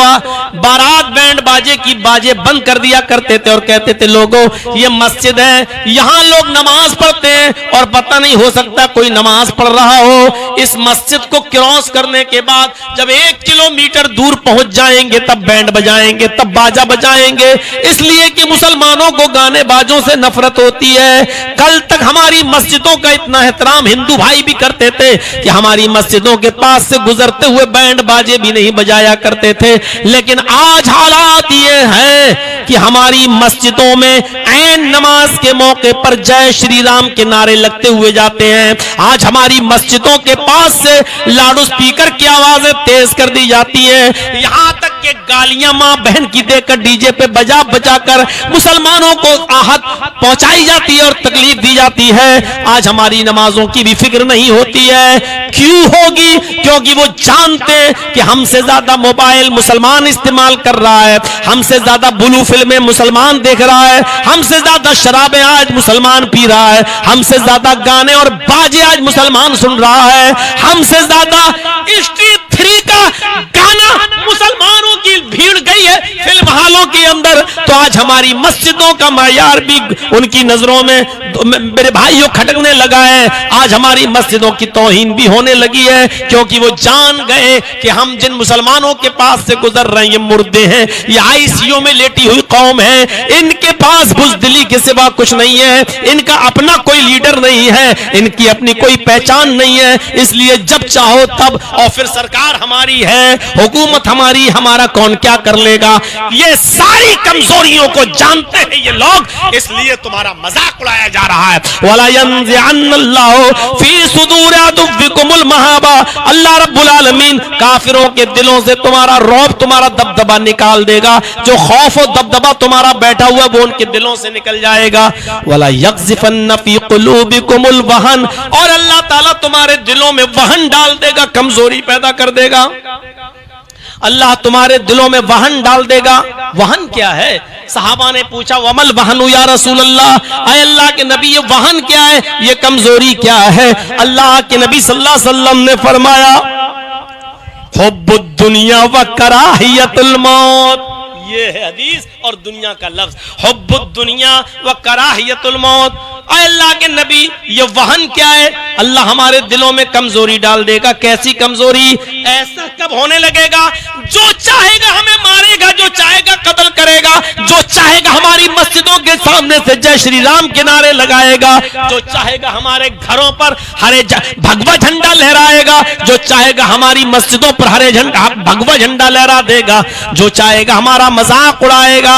बारात बैंड बाजे की बाजे बंद कर दिया करते थे और कहते थे लोगों ये मस्जिद है, यहाँ लोग नमाज पढ़ते हैं और पता नहीं हो सकता कोई नमाज पढ़ रहा हो। इस मस्जिद को क्रॉस करने के बाद जब 1 किलोमीटर दूर पहुंच जाएंगे तब बैंड बजाएंगे, तब बाजा बजाएंगे, इसलिए कि मुसलमानों को गाने बाजों से नफरत होती है। कल तक हमारी मस्जिदों का इतना एहतराम हिंदू भाई भी करते थे कि हमारी मस्जिदों के पास से गुजरते हुए बैंड बाजे भी नहीं बजाया करते थे, लेकिन आज हालात ये हैं कि हमारी मस्जिदों में ऐन नमाज के मौके पर जय श्री राम के नारे लगते हुए जाते हैं। आज हमारी मस्जिदों के पास से लाउड स्पीकर की आवाजें तेज कर दी जाती है, यहां तक कि गालियां मां बहन की देकर डीजे पे बजा बजा कर मुसलमानों को आहत पहुंचाई जाती है और तकलीफ दी जाती है। आज हमारी नमाजों की भी फिक्र नहीं होती है। क्यों होगी? क्योंकि वो जानते हैं कि हमसे ज्यादा मोबाइल मुसलमान इस्तेमाल कर रहा है, हमसे ज्यादा ब्लू फिल्में मुसलमान देख रहा है, हमसे ज्यादा शराबें आज मुसलमान पी रहा है, हमसे ज्यादा गाने और बाजे आज मुसलमान सुन रहा है, हमसे ज्यादा स्ट्रीट 3 का गाना मुसलमानों की भीड़ गई है फिल्म हालों के अंदर, तो आज हमारी मस्जिदों का मायार भी उनकी नजरों में मेरे भाइयों खटकने लगा है। आज हमारी मस्जिदों की तौहीन भी होने लगी है, क्योंकि वो जान गए कि हम जिन मुसलमानों के पास से गुजर रहे हैं ये मुर्दे हैं, ये आईसीयू में लेटी हुई कौम है, इनके पास बुज़दिली के सिवा कुछ नहीं है, इनका अपना कोई लीडर नहीं है, इनकी अपनी कोई पहचान नहीं है। इसलिए जब चाहो तब, और फिर सरकार हमारी है, हुकूमत हमारी, हमारा कौन क्या कर लेगा। ये सारी कमजोरियों को जानते हैं ये लोग, इसलिए तुम्हारा मजाक उड़ाया जा रहा है। वला यंज़िअन्नल्लाहु फी सुदूरि अदुव्विकुमुल महाबा, अल्लाह रब्बुल आलमीन काफिरों के दिलों से तुम्हारा रौब, तुम्हारा दबदबा निकाल देगा। जो खौफ और दबदबा तुम्हारा बैठा हुआ वो उनके दिलों से निकल जाएगा। वला यक़ज़िफ़न्न फी क़ुलूबिकुमुल वहन, और अल्लाह ताला तुम्हारे दिलों में वहन डाल देगा, कमजोरी पैदा कर देगा। अल्लाह तुम्हारे दिलों में वहन डाल देगा। वहन क्या है? सहाबा ने पूछा वमल वहन या रसूल अल्लाह, अय अल्लाह के नबी ये वहन क्या है, ये कमजोरी क्या है? अल्लाह के नबी सल्लल्लाहु अलैहि वसल्लम ने फरमाया हुब्बुद दुनिया व कराहियतुल मौत। ये है हदीस और दुनिया का लफ्ज, हुब्बुद दुनिया व कराहियतुल मौत। अल्लाह के नबी ये वहन क्या है? अल्लाह हमारे दिलों में कमजोरी डाल देगा। कैसी कमजोरी? ऐसा कब होने लगेगा? जो चाहेगा हमें मारेगा, जो चाहेगा कत्ल करेगा, जो चाहेगा हमारी मस्जिदों के सामने से जय श्री राम के नारे लगाएगा, जो चाहेगा हमारे घरों पर हरे भगवा झंडा लहराएगा, जो चाहेगा हमारी मस्जिदों पर हरे झंडा भगवा झंडा लहरा देगा, जो चाहेगा हमारा मजाक उड़ाएगा।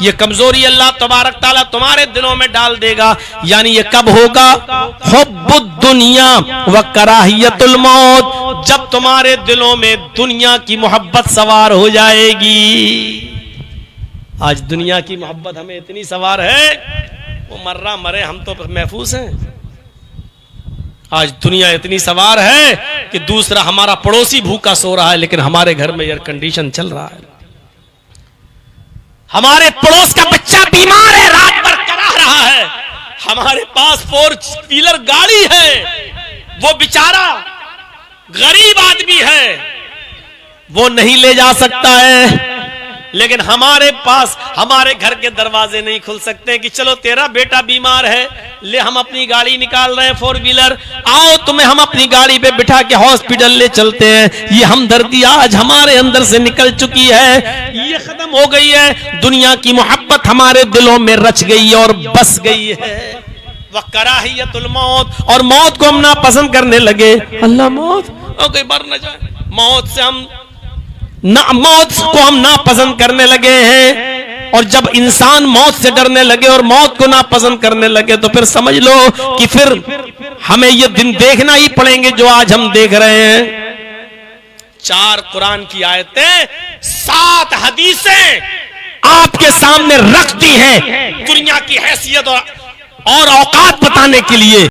ये कमजोरी अल्लाह तबारक ताला तुम्हारे दिलों में डाल देगा। यानी ये कब होगा? हुब्बुद दुनिया व कराहियतुल मौत, जब तुम्हारे दिलों में दुनिया की मोहब्बत सवार हो जाएगी। आज दुनिया की मोहब्बत हमें इतनी सवार है, वो मर्रा मरे हम तो महफूज हैं। आज दुनिया इतनी सवार है कि दूसरा हमारा पड़ोसी भूखा सो रहा है, लेकिन हमारे घर में एयर कंडीशन चल रहा है। हमारे पड़ोस का बच्चा बीमार है, रात भर करा रहा है, हमारे पास 4 व्हीलर गाड़ी है, वो बेचारा गरीब आदमी है, वो नहीं ले जा सकता है। लेकिन हमारे पास हमारे घर के दरवाजे नहीं खुल सकते कि चलो तेरा बेटा बीमार है, ले हम अपनी गाड़ी निकाल रहे हैं 4 व्हीलर, आओ तुम्हें हम अपनी गाड़ी पे बिठा के हॉस्पिटल ले चलते हैं। ये हमदर्दी आज हमारे अंदर से निकल चुकी है, ये खत्म हो गई है। दुनिया की मोहब्बत हमारे दिलों में रच गई और बस गई है। वह कराहियतुल मौत, और मौत को हम ना पसंद करने लगे। अल्लाह मौत कोई मर न जाए, मौत से हम मौत को हम ना पसंद करने लगे हैं। और जब इंसान मौत से डरने लगे और मौत को ना पसंद करने लगे, तो फिर समझ लो कि फिर हमें ये दिन देखना ही पड़ेंगे जो आज हम देख रहे हैं। 4 कुरान की आयतें, 7 हदीसें आपके सामने रखती हैं दुनिया की हैसियत और औकात बताने के लिए।